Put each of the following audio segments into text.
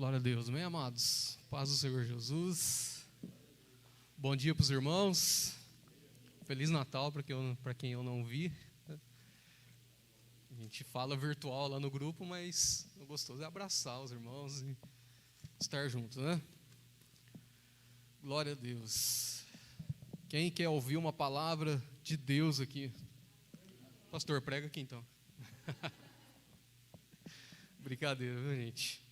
Glória a Deus, amém, amados? Paz do Senhor Jesus. Bom dia para os irmãos. Feliz Natal para quem eu não vi. A gente fala virtual lá no grupo, mas o gostoso é abraçar os irmãos e estar juntos, né? Glória a Deus. Quem quer ouvir uma palavra de Deus aqui? Pastor, prega aqui então. Brincadeira, viu, gente?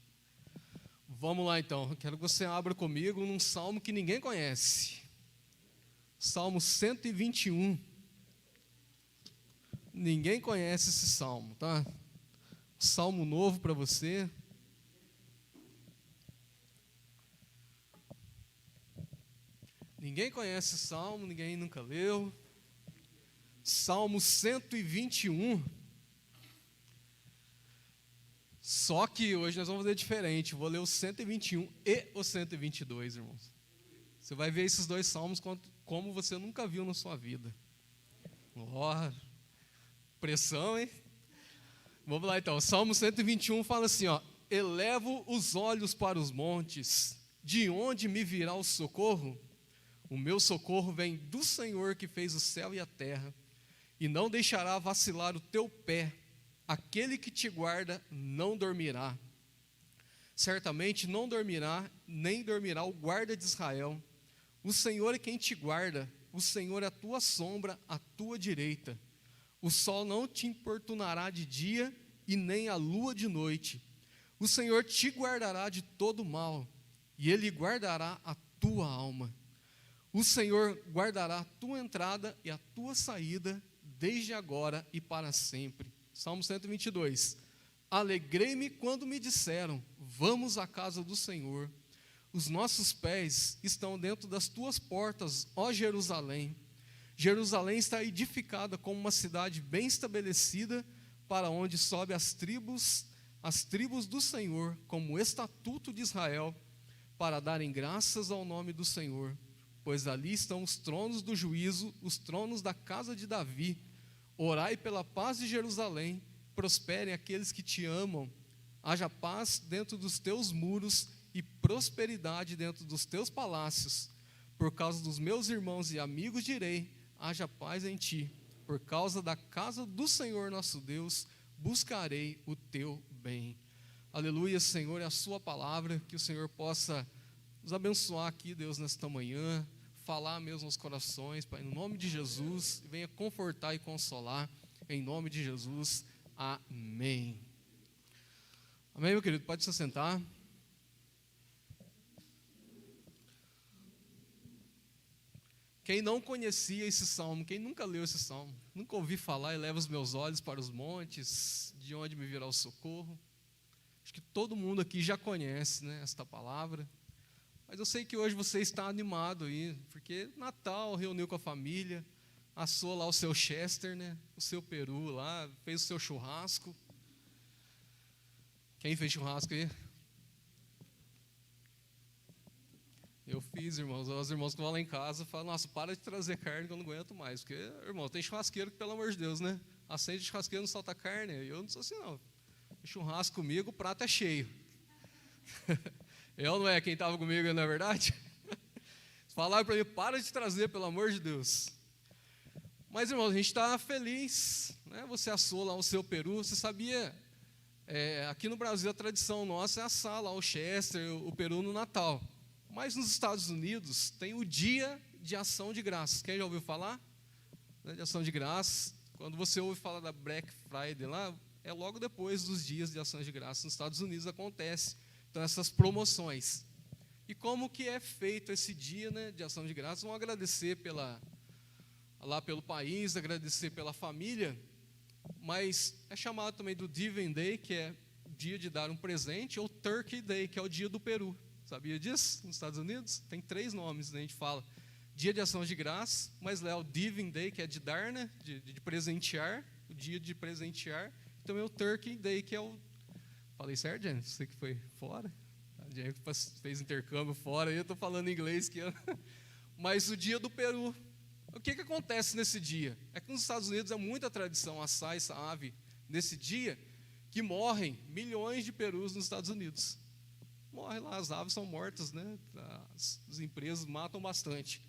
Vamos lá então, quero que você abra comigo num salmo que ninguém conhece. Salmo 121. Ninguém conhece esse salmo, tá? Salmo novo para você. Ninguém conhece esse salmo, ninguém nunca leu. Salmo 121. Só que hoje nós vamos fazer diferente. Vou ler o 121 e o 122, irmãos. Você vai ver esses dois salmos como você nunca viu na sua vida. Ó, pressão, hein? Vamos lá então. Salmo 121 fala assim, ó: elevo os olhos para os montes, de onde me virá o socorro? O meu socorro vem do Senhor que fez o céu e a terra, e não deixará vacilar o teu pé. Aquele que te guarda não dormirá. Certamente não dormirá, nem dormirá o guarda de Israel. O Senhor é quem te guarda, o Senhor é a tua sombra, à tua direita. O sol não te importunará de dia, e nem a lua de noite. O Senhor te guardará de todo mal, e Ele guardará a tua alma. O Senhor guardará a tua entrada e a tua saída, desde agora e para sempre. Salmo 122. Alegrei-me quando me disseram, vamos à casa do Senhor. Os nossos pés estão dentro das tuas portas, ó Jerusalém. Jerusalém está edificada como uma cidade bem estabelecida, para onde sobe as tribos do Senhor, como o estatuto de Israel, para darem graças ao nome do Senhor. Pois ali estão os tronos do juízo, os tronos da casa de Davi. Orai pela paz de Jerusalém, prosperem aqueles que te amam. Haja paz dentro dos teus muros e prosperidade dentro dos teus palácios. Por causa dos meus irmãos e amigos direi, haja paz em ti. Por causa da casa do Senhor nosso Deus, buscarei o teu bem. Aleluia, Senhor, é a sua palavra, que o Senhor possa nos abençoar aqui, Deus, nesta manhã, falar mesmo aos corações, Pai, no nome de Jesus, venha confortar e consolar, em nome de Jesus, amém. Amém, meu querido, pode se sentar. Quem não conhecia esse salmo, quem nunca leu esse salmo, nunca ouvi falar, eleva os meus olhos para os montes, de onde me virá o socorro. Acho que todo mundo aqui já conhece, né, esta palavra. Mas eu sei que hoje você está animado aí, porque Natal, reuniu com a família, assou lá o seu Chester, né? O seu peru lá, fez o seu churrasco. Quem fez churrasco aí? Eu fiz, irmãos. Os irmãos que vão lá em casa falam, nossa, para de trazer carne que eu não aguento mais. Porque, irmão, tem churrasqueiro que, pelo amor de Deus, né? Acende churrasqueiro, não solta carne. Eu não sou assim, não. Churrasco comigo, o prato é cheio. Eu não é quem estava comigo, não é verdade? Falaram para mim, para de trazer, pelo amor de Deus. Mas, irmãos, a gente está feliz, né? Você assou lá o seu peru. Você sabia, aqui no Brasil a tradição nossa é assar lá o Chester, o peru no Natal. Mas nos Estados Unidos tem o dia de ação de graças. Quem já ouviu falar? Né, de ação de graças. Quando você ouve falar da Black Friday lá, é logo depois dos dias de ação de graças. Nos Estados Unidos acontece. Então, essas promoções. E como que é feito esse dia, né, de ação de graças? Vamos agradecer lá pelo país, agradecer pela família, mas é chamado também do Divine Day, que é o dia de dar um presente, ou Turkey Day, que é o dia do peru. Sabia disso? Nos Estados Unidos? Tem 3 nomes, né? A gente fala dia de ação de graças, mas lá é o Divine Day, que é de dar, né, de presentear, o dia de presentear. E também o Turkey Day, que é o... Falei certo, Jennifer? Você que foi fora? A Jennifer fez intercâmbio fora, eu estou falando inglês aqui. Mas o dia do peru. O que acontece nesse dia? É que nos Estados Unidos é muita tradição assar essa ave nesse dia, que morrem milhões de perus nos Estados Unidos. morre lá, as aves são mortas, né? As empresas matam bastante.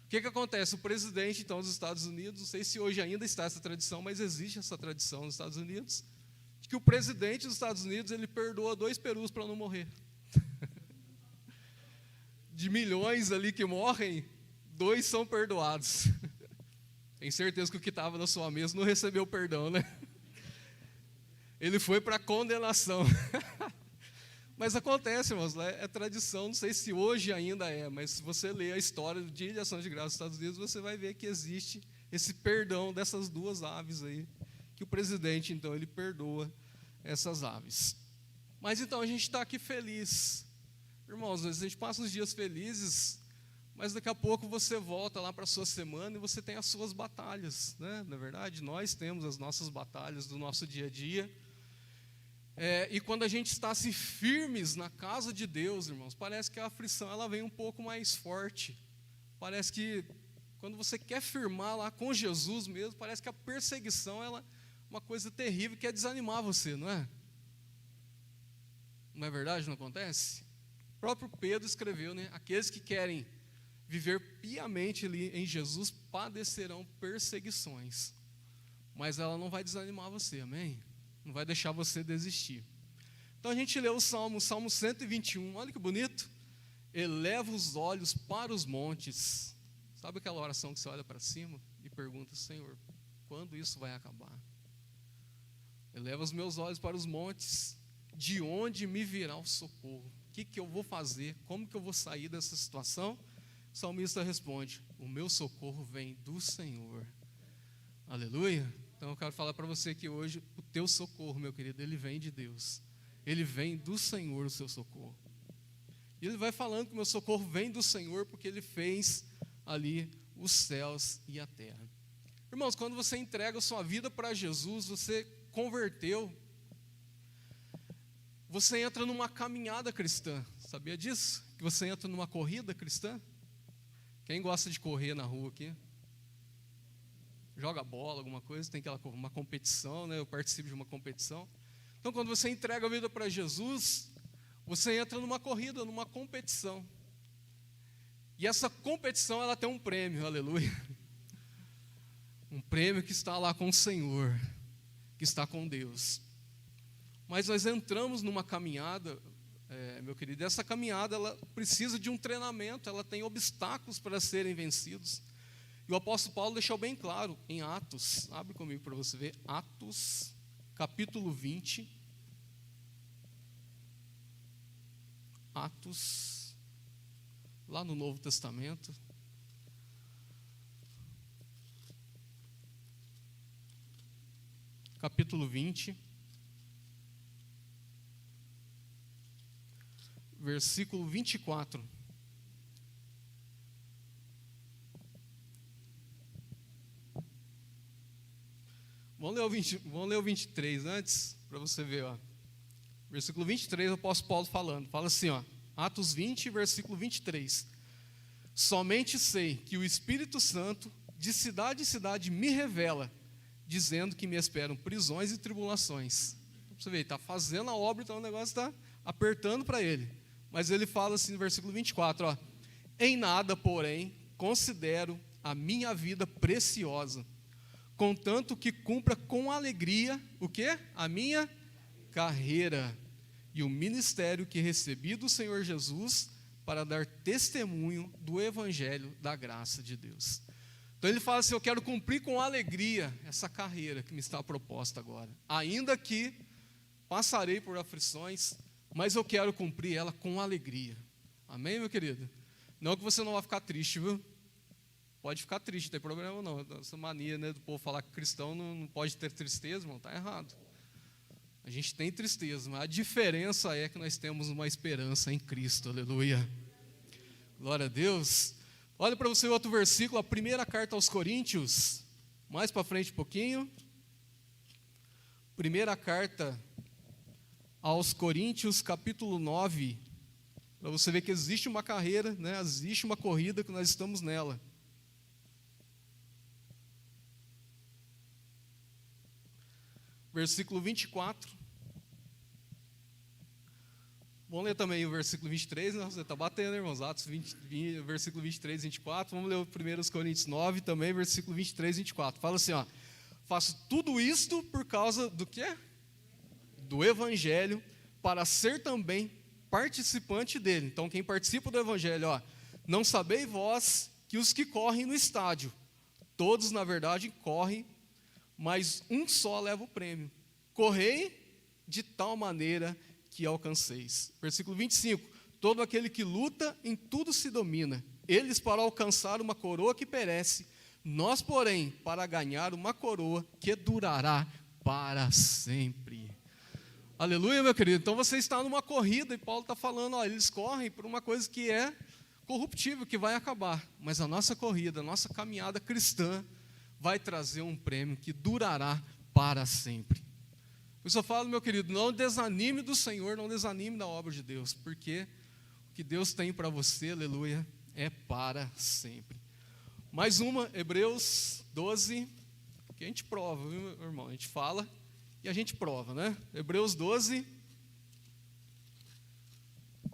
O que acontece? O presidente, então, dos Estados Unidos, não sei se hoje ainda está essa tradição, mas existe essa tradição nos Estados Unidos, de que o presidente dos Estados Unidos, ele perdoa 2 perus para não morrer. De milhões ali que morrem, 2 são perdoados. Tenho certeza que o que estava na sua mesa não recebeu perdão, né? Ele foi para a condenação. Mas acontece, irmãos, é tradição, não sei se hoje ainda é, mas se você ler a história do Dia de Ação de Graças dos Estados Unidos, você vai ver que existe esse perdão dessas 2 aves aí, que o presidente, então, ele perdoa essas aves. Mas então, a gente está aqui feliz. Irmãos, a gente passa os dias felizes, mas daqui a pouco você volta lá para a sua semana e você tem as suas batalhas, né? Na verdade, nós temos as nossas batalhas do nosso dia a dia. E quando a gente está assim, firmes na casa de Deus, irmãos, parece que a aflição ela vem um pouco mais forte. Parece que quando você quer firmar lá com Jesus mesmo, parece que a perseguição ela é uma coisa terrível que quer desanimar você, não é? Não é verdade? Não acontece? O próprio Pedro escreveu, né? Aqueles que querem viver piamente ali em Jesus padecerão perseguições, mas ela não vai desanimar você, amém? Não vai deixar você desistir. Então a gente lê o Salmo 121, olha que bonito. Eleva os olhos para os montes. Sabe aquela oração que você olha para cima e pergunta, Senhor, quando isso vai acabar? Eleva os meus olhos para os montes, de onde me virá o socorro? O que eu vou fazer? Como que eu vou sair dessa situação? O salmista responde, o meu socorro vem do Senhor. Aleluia. Então eu quero falar para você que hoje o teu socorro, meu querido, ele vem de Deus. Ele vem do Senhor, o seu socorro. E ele vai falando que o meu socorro vem do Senhor porque ele fez ali os céus e a terra. Irmãos, quando você entrega a sua vida para Jesus, você converteu, você entra numa caminhada cristã. Sabia disso? Que você entra numa corrida cristã? Quem gosta de correr na rua aqui? Joga bola, alguma coisa, tem uma competição, né? Eu participo de uma competição. Então, quando você entrega a vida para Jesus, você entra numa corrida, numa competição. E essa competição, ela tem um prêmio, aleluia. Um prêmio que está lá com o Senhor, que está com Deus. Mas nós entramos numa caminhada, meu querido, e essa caminhada, ela precisa de um treinamento, ela tem obstáculos para serem vencidos. E o apóstolo Paulo deixou bem claro em Atos, abre comigo para você ver, Atos, capítulo 20. Atos, lá no Novo Testamento. Capítulo 20. Versículo 24. Vamos ler o 23 antes, para você ver, ó. Versículo 23, o apóstolo Paulo falando. Fala assim, ó, Atos 20, versículo 23. Somente sei que o Espírito Santo, de cidade em cidade, me revela, dizendo que me esperam prisões e tribulações. Você vê, ele está fazendo a obra, então o negócio está apertando para ele. Mas ele fala assim no versículo 24, ó, em nada, porém, considero a minha vida preciosa, contanto que cumpra com alegria, o quê? A minha carreira e o ministério que recebi do Senhor Jesus para dar testemunho do evangelho da graça de Deus. Então ele fala assim, eu quero cumprir com alegria essa carreira que me está proposta agora, ainda que passarei por aflições, mas eu quero cumprir ela com alegria. Amém, meu querido? Não que você não vai ficar triste, viu? Pode ficar triste, não tem problema não. Essa mania, né, do povo falar que cristão não pode ter tristeza, irmão, está errado. A gente tem tristeza, mas a diferença é que nós temos uma esperança em Cristo, aleluia. Glória a Deus. Olha para você outro versículo, a primeira carta aos Coríntios, mais para frente um pouquinho. Primeira carta aos Coríntios, capítulo 9, para você ver que existe uma carreira, né, existe uma corrida que nós estamos nela. Versículo 24. Vamos ler também o versículo 23, né? Você está batendo, irmãos, Atos 20, versículo 23, 24. Vamos ler o 1 Coríntios 9, também, versículo 23, 24. Fala assim, ó: faço tudo isto por causa do quê? Do Evangelho, para ser também participante dele. Então, quem participa do Evangelho, ó: não sabeis vós que os que correm no estádio, todos, na verdade, correm, mas um só leva o prêmio. Correi de tal maneira que alcanceis. Versículo 25: todo aquele que luta, em tudo se domina. Eles para alcançar uma coroa que perece, nós, porém, para ganhar uma coroa que durará para sempre. Aleluia, meu querido. Então você está numa corrida e Paulo está falando, ó, eles correm por uma coisa que é corruptível, que vai acabar. Mas a nossa corrida, a nossa caminhada cristã vai trazer um prêmio que durará para sempre. Eu só falo, meu querido, não desanime do Senhor, não desanime da obra de Deus, porque o que Deus tem para você, aleluia, é para sempre. Mais uma, Hebreus 12, que a gente prova, viu, meu irmão? A gente fala e a gente prova, né? Hebreus 12,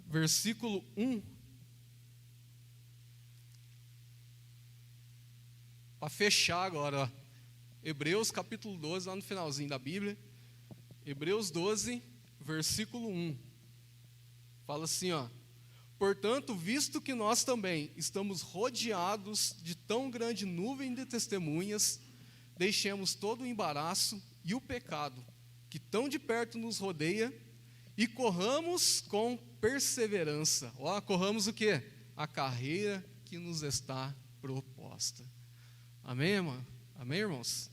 versículo 1. Para fechar agora, ó. Hebreus capítulo 12, lá no finalzinho da Bíblia. Hebreus 12, versículo 1. Fala assim, ó: portanto, visto que nós também estamos rodeados de tão grande nuvem de testemunhas, deixemos todo o embaraço e o pecado que tão de perto nos rodeia e corramos com perseverança. Ó, corramos o quê? A carreira que nos está proposta. Amém, irmão? Amém, irmãos?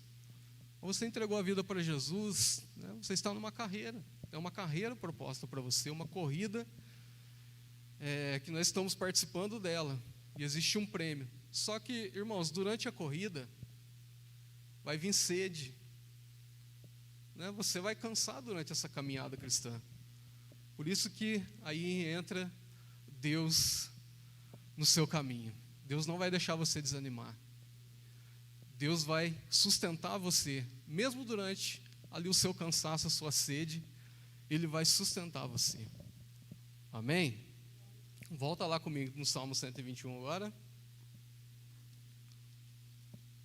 Você entregou a vida para Jesus, né? Você está numa carreira. É uma carreira proposta para você, uma corrida que nós estamos participando dela. E existe um prêmio. Só que, irmãos, durante a corrida, vai vir sede, né? Você vai cansar durante essa caminhada cristã. Por isso que aí entra Deus no seu caminho. Deus não vai deixar você desanimar. Deus vai sustentar você, mesmo durante ali o seu cansaço, a sua sede, Ele vai sustentar você. Amém? Volta lá comigo no Salmo 121 agora.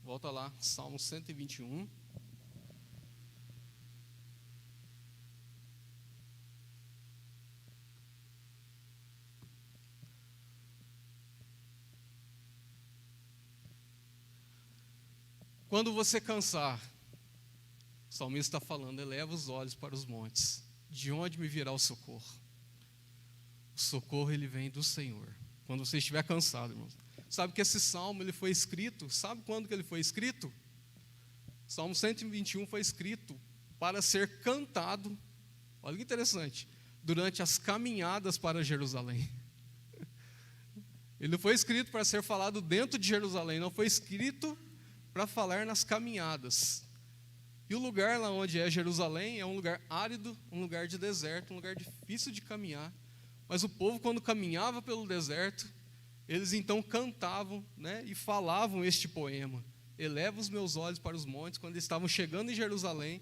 Volta lá, Salmo 121. Quando você cansar, o salmista está falando, eleva os olhos para os montes. De onde me virá o socorro? O socorro, ele vem do Senhor. Quando você estiver cansado, irmãos. Sabe que esse salmo, ele foi escrito, sabe quando que ele foi escrito? O Salmo 121 foi escrito para ser cantado, olha que interessante, durante as caminhadas para Jerusalém. Ele não foi escrito para ser falado dentro de Jerusalém, não foi escrito para falar nas caminhadas. E o lugar lá onde é Jerusalém é um lugar árido, um lugar de deserto, um lugar difícil de caminhar. Mas o povo, quando caminhava pelo deserto, eles então cantavam, né, e falavam este poema: eleva os meus olhos para os montes. Quando eles estavam chegando em Jerusalém,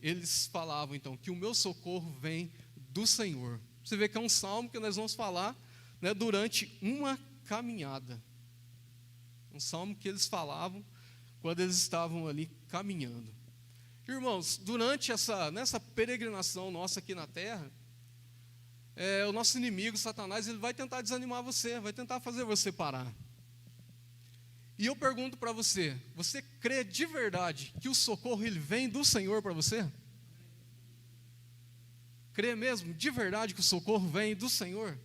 eles falavam então que o meu socorro vem do Senhor. Você vê que é um salmo que nós vamos falar, né, durante uma caminhada. Um salmo que eles falavam quando eles estavam ali caminhando. Irmãos, durante nessa peregrinação nossa aqui na terra, o nosso inimigo, Satanás, ele vai tentar desanimar você, vai tentar fazer você parar. E eu pergunto para você, você crê de verdade que o socorro ele vem do Senhor para você? Crê mesmo, de verdade, que o socorro vem do Senhor?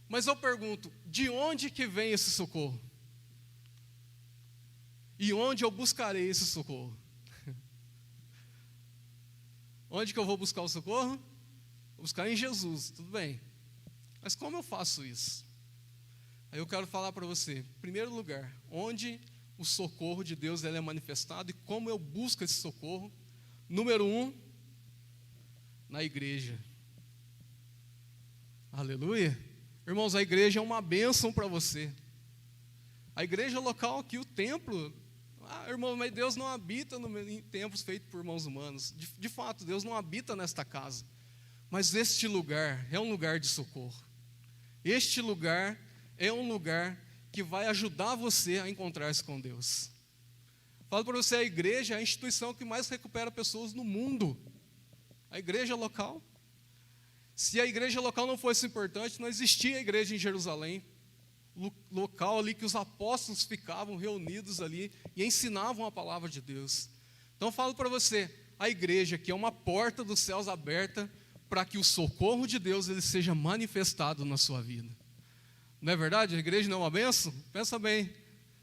Mas eu pergunto, de onde que vem esse socorro? E onde eu buscarei esse socorro? Onde que eu vou buscar o socorro? Vou buscar em Jesus, tudo bem. Mas como eu faço isso? Aí eu quero falar para você, em primeiro lugar, onde o socorro de Deus ele é manifestado e como eu busco esse socorro. Número 1, na igreja. Aleluia. Irmãos, a igreja é uma bênção para você. A igreja local aqui, o templo. Irmão, mas Deus não habita em templos feitos por mãos humanas. De fato, Deus não habita nesta casa. Mas este lugar é um lugar de socorro. Este lugar é um lugar que vai ajudar você a encontrar-se com Deus. Falo para você, a igreja é a instituição que mais recupera pessoas no mundo. A igreja local. Se a igreja local não fosse importante, não existia a igreja em Jerusalém, local ali que os apóstolos ficavam reunidos ali e ensinavam a palavra de Deus. Então eu falo para você, a igreja que é uma porta dos céus aberta para que o socorro de Deus ele seja manifestado na sua vida. Não é verdade? A igreja não é uma bênção? Pensa bem.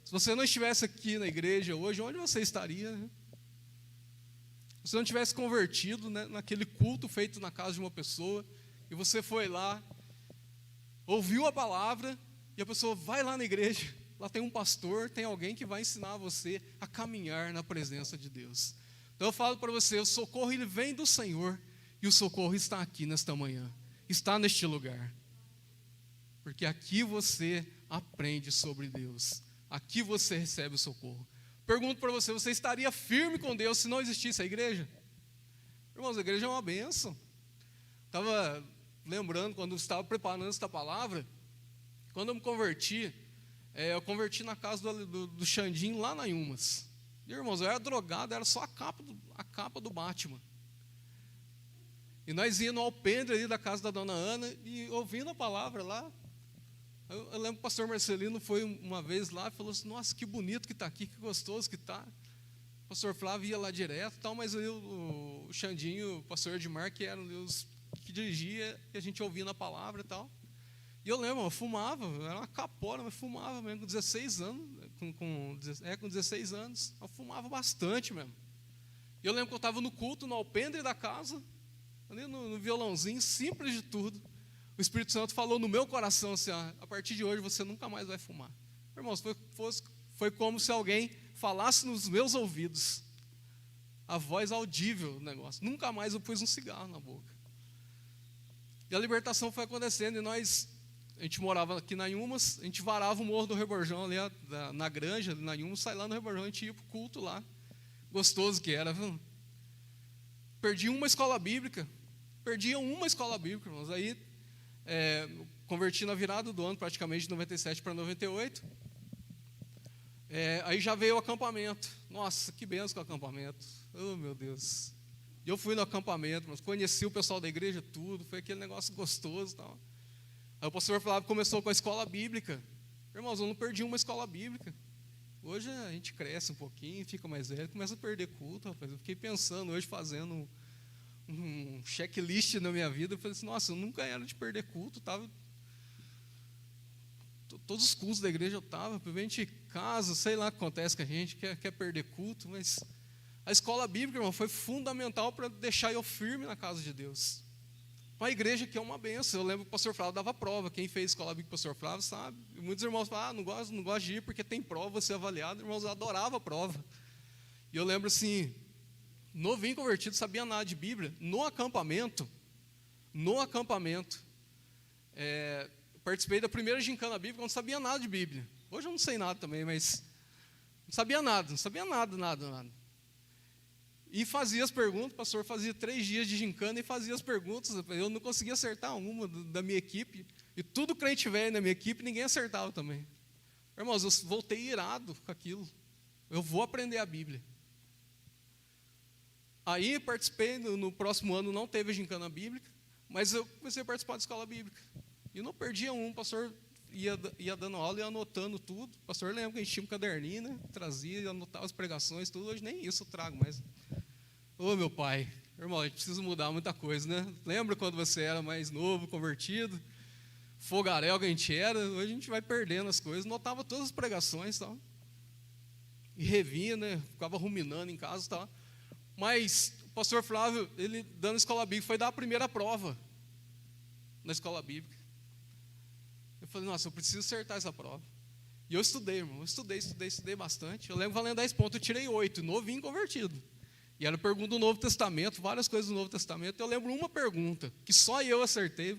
Se você não estivesse aqui na igreja hoje, onde você estaria? Né? Se você não tivesse convertido, né, naquele culto feito na casa de uma pessoa, e você foi lá, ouviu a palavra, e a pessoa vai lá na igreja, lá tem um pastor, tem alguém que vai ensinar você a caminhar na presença de Deus. Então eu falo para você, o socorro ele vem do Senhor, e o socorro está aqui nesta manhã, está neste lugar. Porque aqui você aprende sobre Deus, aqui você recebe o socorro. Pergunto para você, você estaria firme com Deus se não existisse a igreja? Irmãos, a igreja é uma bênção. Estava lembrando, quando eu estava preparando esta palavra, quando eu me converti, eu converti na casa do Xandinho, lá na Inhumas. E, irmãos, eu era drogado, era só a capa do Batman. E nós íamos no alpendre ali da casa da dona Ana, e ouvindo a palavra lá, eu lembro que o pastor Marcelino foi uma vez lá e falou assim, nossa, que bonito que está aqui, que gostoso que está. O pastor Flávio ia lá direto, tal, mas aí o Xandinho, o pastor Edmar, que eram os que dirigia, e a gente ouvindo a palavra e tal. E eu lembro, eu fumava, era uma capora, mas fumava mesmo, com 16 anos, com 16 anos, eu fumava bastante mesmo. E eu lembro que eu estava no culto, no alpendre da casa, ali no violãozinho, simples de tudo. O Espírito Santo falou no meu coração assim, a partir de hoje você nunca mais vai fumar. Irmãos, foi como se alguém falasse nos meus ouvidos, a voz audível do negócio. Nunca mais eu pus um cigarro na boca. E a libertação foi acontecendo, e a gente morava aqui na Inhumas, a gente varava o Morro do Reborjão ali na granja, ali na Inhumas, sai lá no Reborjão, a gente ia para o culto lá. Gostoso que era, viu? Perdia uma escola bíblica, irmãos. Aí, converti na virada do ano, praticamente de 97 para 98. Aí já veio o acampamento. Nossa, que benção com o acampamento. Oh, meu Deus. E eu fui no acampamento, mas conheci o pessoal da igreja, tudo. Foi aquele negócio gostoso e tal. Aí o pastor Flávio começou com a escola bíblica. Irmãos, eu não perdi uma escola bíblica. Hoje a gente cresce um pouquinho, fica mais velho, começa a perder culto, rapaz. Eu fiquei pensando hoje, fazendo um checklist na minha vida. Eu falei assim, nossa, eu nunca era de perder culto, tava... Todos os cultos da igreja eu estava, a gente casa, sei lá o que acontece com a gente, quer perder culto, mas a escola bíblica, irmão, foi fundamental para deixar eu firme na casa de Deus. Uma igreja que é uma benção. Eu lembro que o pastor Flávio dava prova. Quem fez escola bíblica com o pastor Flávio sabe. E muitos irmãos falam, não gosto de ir porque tem prova, você é avaliado. Irmãos, eu adorava a prova. E eu lembro assim, novinho convertido, sabia nada de Bíblia. No acampamento, participei da primeira gincana bíblica, eu não sabia nada de Bíblia. Hoje eu não sei nada também, mas não sabia nada. E fazia as perguntas, o pastor fazia 3 dias de gincana e fazia as perguntas. Eu não conseguia acertar uma da minha equipe. E tudo crente velho na minha equipe, ninguém acertava também. Irmãos, eu voltei irado com aquilo. Eu vou aprender a Bíblia. Aí participei, no próximo ano não teve gincana bíblica, mas eu comecei a participar da escola bíblica. E não perdia um, o pastor ia dando aula e anotando tudo. O pastor lembra que a gente tinha um caderninho, né? Trazia, anotava as pregações, tudo. Hoje nem isso eu trago mais. Ô, meu pai, irmão, a gente precisa mudar muita coisa, né? Lembra quando você era mais novo, convertido, fogaréu que a gente era? Hoje a gente vai perdendo as coisas. Notava todas as pregações e tal. E revia, né? Ficava ruminando em casa e tal. Mas o pastor Flávio, ele dando escola bíblica, foi dar a primeira prova na escola bíblica. Eu falei, nossa, eu preciso acertar essa prova. E eu estudei, irmão, estudei bastante. Eu lembro valendo 10 pontos, eu tirei 8, novinho convertido. E era pergunta do Novo Testamento, várias coisas do Novo Testamento. Eu lembro uma pergunta, que só eu acertei.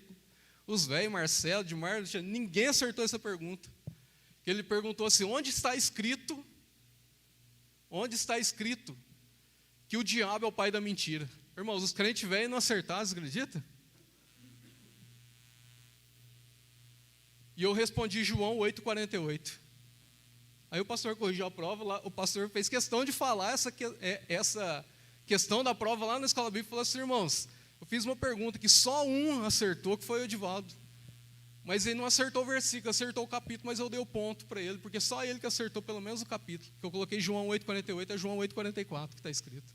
Os velhos, Marcelo, Edmar, ninguém acertou essa pergunta. Ele perguntou assim, onde está escrito que o diabo é o pai da mentira? Irmãos, os crentes velhos não acertaram, você acredita? E eu respondi João 8,48. Aí o pastor corrigiu a prova, lá, o pastor fez questão de falar essa questão da prova lá na escola bíblica, e falou assim: irmãos, eu fiz uma pergunta que só um acertou, que foi o Edivaldo. Mas ele não acertou o versículo, acertou o capítulo, mas eu dei o ponto para ele, porque só ele que acertou pelo menos o capítulo. Que eu coloquei João 8,48, é João 8,44 que está escrito.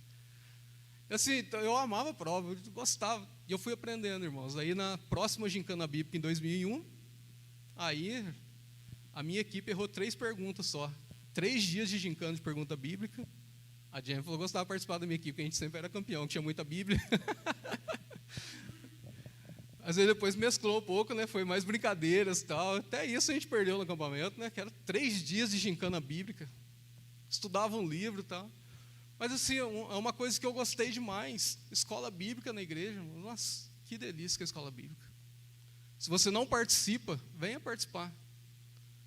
Assim, então, eu amava a prova, eu gostava, e eu fui aprendendo, irmãos. Aí na próxima gincana bíblica, em 2001, aí a minha equipe errou 3 perguntas só. 3 dias de gincana de pergunta bíblica. A Jennifer falou que gostava de participar da minha equipe, porque a gente sempre era campeão, que tinha muita Bíblia. Às vezes depois mesclou um pouco, né? Foi mais brincadeiras e tal. Até isso a gente perdeu no acampamento, né? Que era 3 dias de gincana bíblica. Estudava um livro e tal. Mas assim, é uma coisa que eu gostei demais. Escola bíblica na igreja. Nossa, que delícia que é a escola bíblica. Se você não participa, venha participar.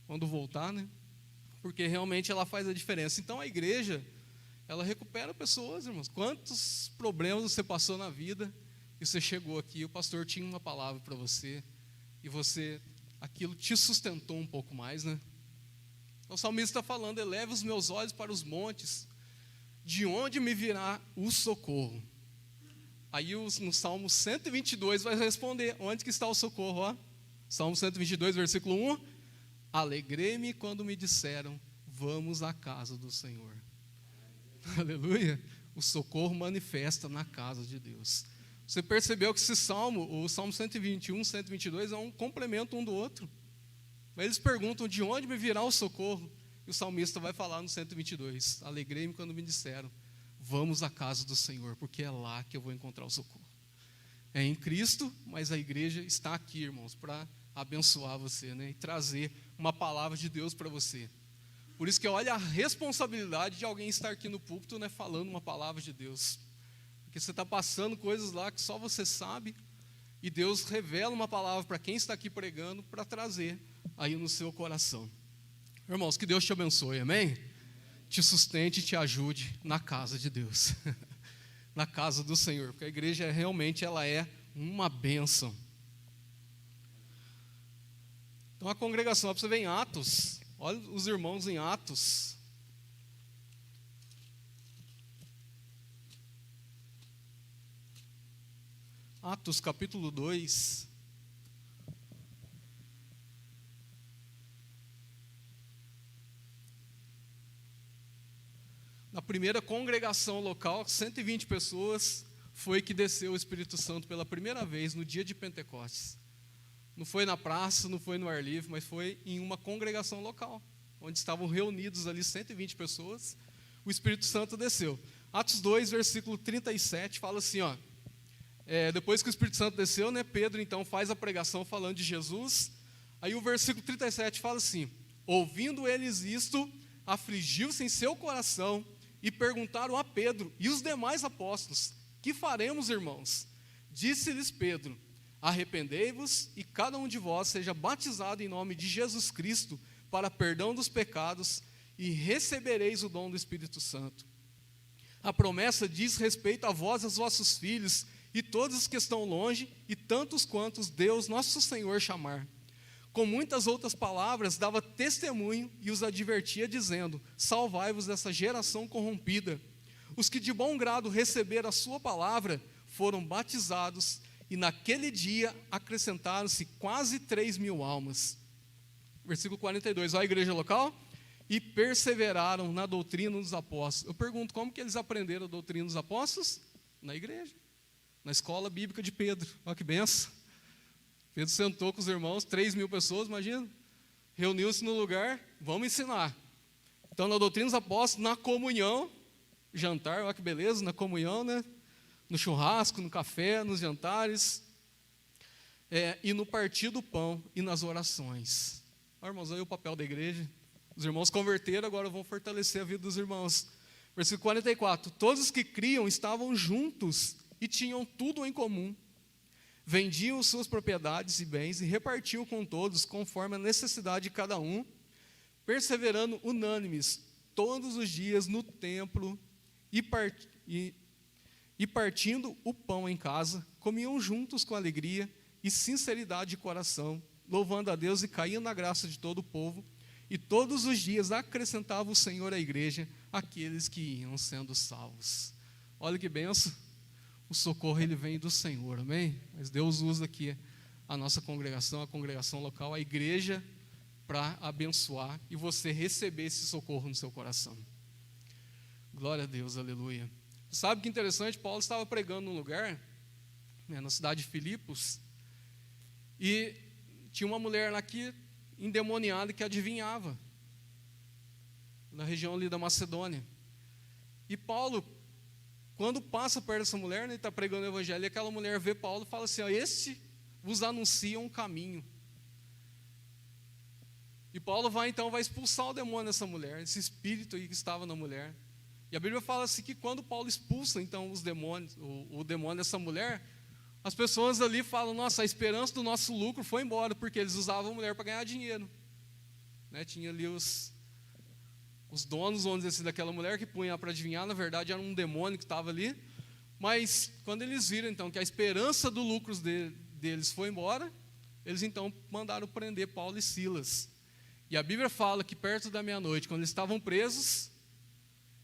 Quando voltar, né? Porque realmente ela faz a diferença. Então a igreja, ela recupera pessoas, irmãos. Quantos problemas você passou na vida e você chegou aqui, o pastor tinha uma palavra para você e você, aquilo te sustentou um pouco mais, né? O salmista está falando: eleve os meus olhos para os montes, de onde me virá o socorro? Aí no Salmo 122 vai responder, onde que está o socorro? Ó? Salmo 122, versículo 1, alegrei-me quando me disseram, vamos à casa do Senhor. Aleluia, o socorro manifesta na casa de Deus. Você percebeu que esse salmo, o Salmo 121, 122, é um complemento um do outro. Eles perguntam, de onde me virá o socorro? E o salmista vai falar no 122, alegrei-me quando me disseram, vamos à casa do Senhor, porque é lá que eu vou encontrar o socorro. É em Cristo, mas a igreja está aqui, irmãos, para abençoar você, né? E trazer uma palavra de Deus para você. Por isso que olha a responsabilidade de alguém estar aqui no púlpito, né, falando uma palavra de Deus. Porque você está passando coisas lá que só você sabe, e Deus revela uma palavra para quem está aqui pregando, para trazer aí no seu coração. Irmãos, que Deus te abençoe, amém? Te sustente e te ajude na casa de Deus, na casa do Senhor, porque a igreja realmente ela é uma bênção. Então a congregação, para você ver em Atos, olha os irmãos em Atos. Atos capítulo 2. Na primeira congregação local, 120 pessoas, foi que desceu o Espírito Santo pela primeira vez no dia de Pentecostes. Não foi na praça, não foi no ar livre, mas foi em uma congregação local, onde estavam reunidos ali 120 pessoas, o Espírito Santo desceu. Atos 2, versículo 37, fala assim, ó, depois que o Espírito Santo desceu, né, Pedro então faz a pregação falando de Jesus, aí o versículo 37 fala assim, ouvindo eles isto, afligiu-se em seu coração, e perguntaram a Pedro e os demais apóstolos, que faremos, irmãos? Disse-lhes Pedro, arrependei-vos e cada um de vós seja batizado em nome de Jesus Cristo para perdão dos pecados e recebereis o dom do Espírito Santo. A promessa diz respeito a vós e aos vossos filhos e todos os que estão longe e tantos quantos Deus nosso Senhor chamar. Com muitas outras palavras dava testemunho e os advertia dizendo, salvai-vos dessa geração corrompida. Os que de bom grado receberam a sua palavra foram batizados e naquele dia acrescentaram-se quase 3.000 almas. Versículo 42, olha a igreja local. E perseveraram na doutrina dos apóstolos. Eu pergunto, como que eles aprenderam a doutrina dos apóstolos? Na igreja, na escola bíblica de Pedro. Olha que benção. Pedro sentou com os irmãos, 3.000 pessoas, imagina. Reuniu-se no lugar, vamos ensinar. Então, na doutrina dos apóstolos, na comunhão, jantar, olha que beleza, na comunhão, né? No churrasco, no café, nos jantares, e no partir do pão e nas orações. Olha, irmãos, aí o papel da igreja. Os irmãos converteram, agora vão fortalecer a vida dos irmãos. Versículo 44, todos os que criam estavam juntos e tinham tudo em comum. Vendiam suas propriedades e bens e repartiam com todos, conforme a necessidade de cada um, perseverando unânimes todos os dias no templo e partindo o pão em casa, comiam juntos com alegria e sinceridade de coração, louvando a Deus e caindo na graça de todo o povo. E todos os dias acrescentava o Senhor à igreja aqueles que iam sendo salvos. Olha que benção. O socorro, ele vem do Senhor, amém? Mas Deus usa aqui a nossa congregação, a congregação local, a igreja, para abençoar e você receber esse socorro no seu coração. Glória a Deus, aleluia. Sabe que interessante? Paulo estava pregando num lugar, na cidade de Filipos, e tinha uma mulher lá que, endemoniada, que adivinhava, na região ali da Macedônia. E Paulo, quando passa perto dessa mulher, ele está pregando o evangelho, e aquela mulher vê Paulo e fala assim, este vos anuncia um caminho. E Paulo vai expulsar o demônio dessa mulher, esse espírito aí que estava na mulher. E a Bíblia fala assim que quando Paulo expulsa então os demônios, o demônio dessa mulher, as pessoas ali falam, nossa, a esperança do nosso lucro foi embora, porque eles usavam a mulher para ganhar dinheiro. Né? Tinha ali os donos, vamos dizer assim, daquela mulher que punha para adivinhar, na verdade era um demônio que estava ali. Mas quando eles viram então que a esperança do lucro deles foi embora, eles então mandaram prender Paulo e Silas. E a Bíblia fala que perto da meia-noite, quando eles estavam presos,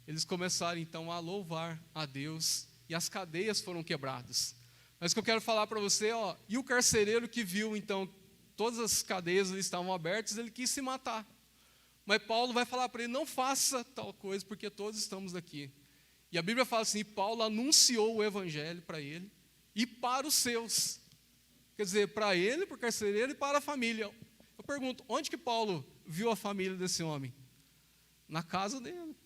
eles começaram então a louvar a Deus e as cadeias foram quebradas. Mas o que eu quero falar para você, e o carcereiro que viu então todas as cadeias ali estavam abertas, ele quis se matar. Mas Paulo vai falar para ele, não faça tal coisa, porque todos estamos aqui. E a Bíblia fala assim, Paulo anunciou o evangelho para ele e para os seus. Quer dizer, para ele, para o carcereiro e para a família. Eu pergunto, onde que Paulo viu a família desse homem? Na casa dele.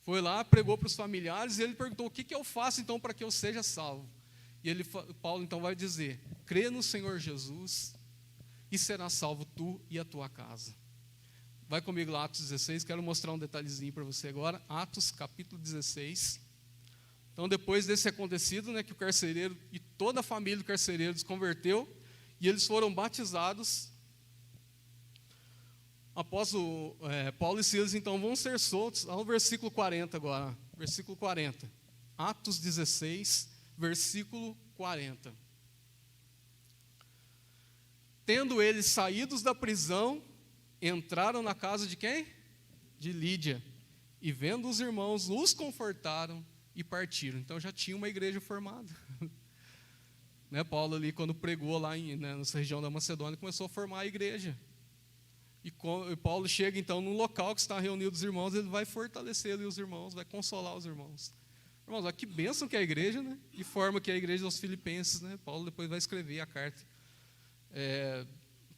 Foi lá, pregou para os familiares e ele perguntou, o que eu faço então para que eu seja salvo? E Paulo então vai dizer, crê no Senhor Jesus e será salvo tu e a tua casa. Vai comigo lá, Atos 16, quero mostrar um detalhezinho para você agora. Atos capítulo 16. Então depois desse acontecido, que o carcereiro e toda a família do carcereiro se converteu e eles foram batizados. Após Paulo e Silas então vão ser soltos, ao versículo 40 agora, versículo 40, Atos 16, versículo 40. Tendo eles saídos da prisão, entraram na casa de quem? De Lídia, e vendo os irmãos, os confortaram e partiram. Então já tinha uma igreja formada. Paulo ali quando pregou lá nessa região da Macedônia, começou a formar a igreja. E Paulo chega então num local que está reunido os irmãos, ele vai fortalecer ali os irmãos, vai consolar os irmãos. Irmãos, olha que bênção que é a igreja, E forma que é a igreja dos filipenses, Paulo depois vai escrever a carta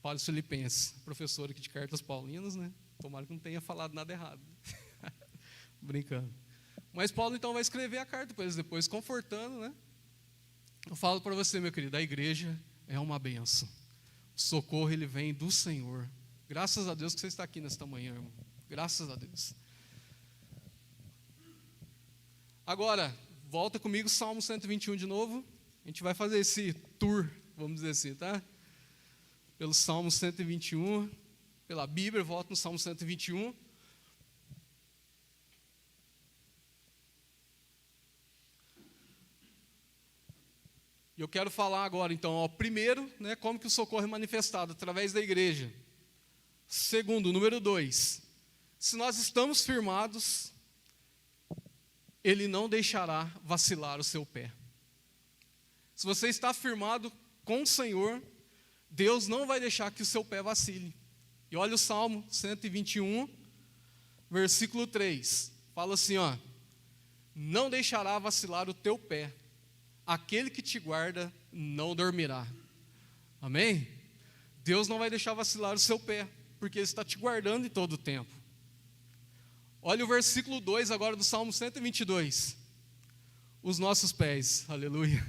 para os filipenses, professor aqui de cartas paulinas, Tomara que não tenha falado nada errado. Brincando. Mas Paulo então vai escrever a carta para eles depois, confortando, Eu falo para você, meu querido, a igreja é uma bênção. O socorro, ele vem do Senhor. Graças a Deus que você está aqui nesta manhã, irmão. Graças a Deus. Agora, volta comigo, Salmo 121 de novo. A gente vai fazer esse tour, vamos dizer assim, tá? Pelo Salmo 121, pela Bíblia, volta no Salmo 121. E eu quero falar agora, então, primeiro, como que o socorro é manifestado através da igreja. Segundo, número 2, se nós estamos firmados, Ele não deixará vacilar o seu pé. Se você está firmado com o Senhor, Deus não vai deixar que o seu pé vacile. E olha o Salmo 121, versículo 3, fala assim, não deixará vacilar o teu pé, aquele que te guarda não dormirá. Amém? Deus não vai deixar vacilar o seu pé, porque Ele está te guardando em todo o tempo. Olha o versículo 2 agora do Salmo 122. Os nossos pés, aleluia.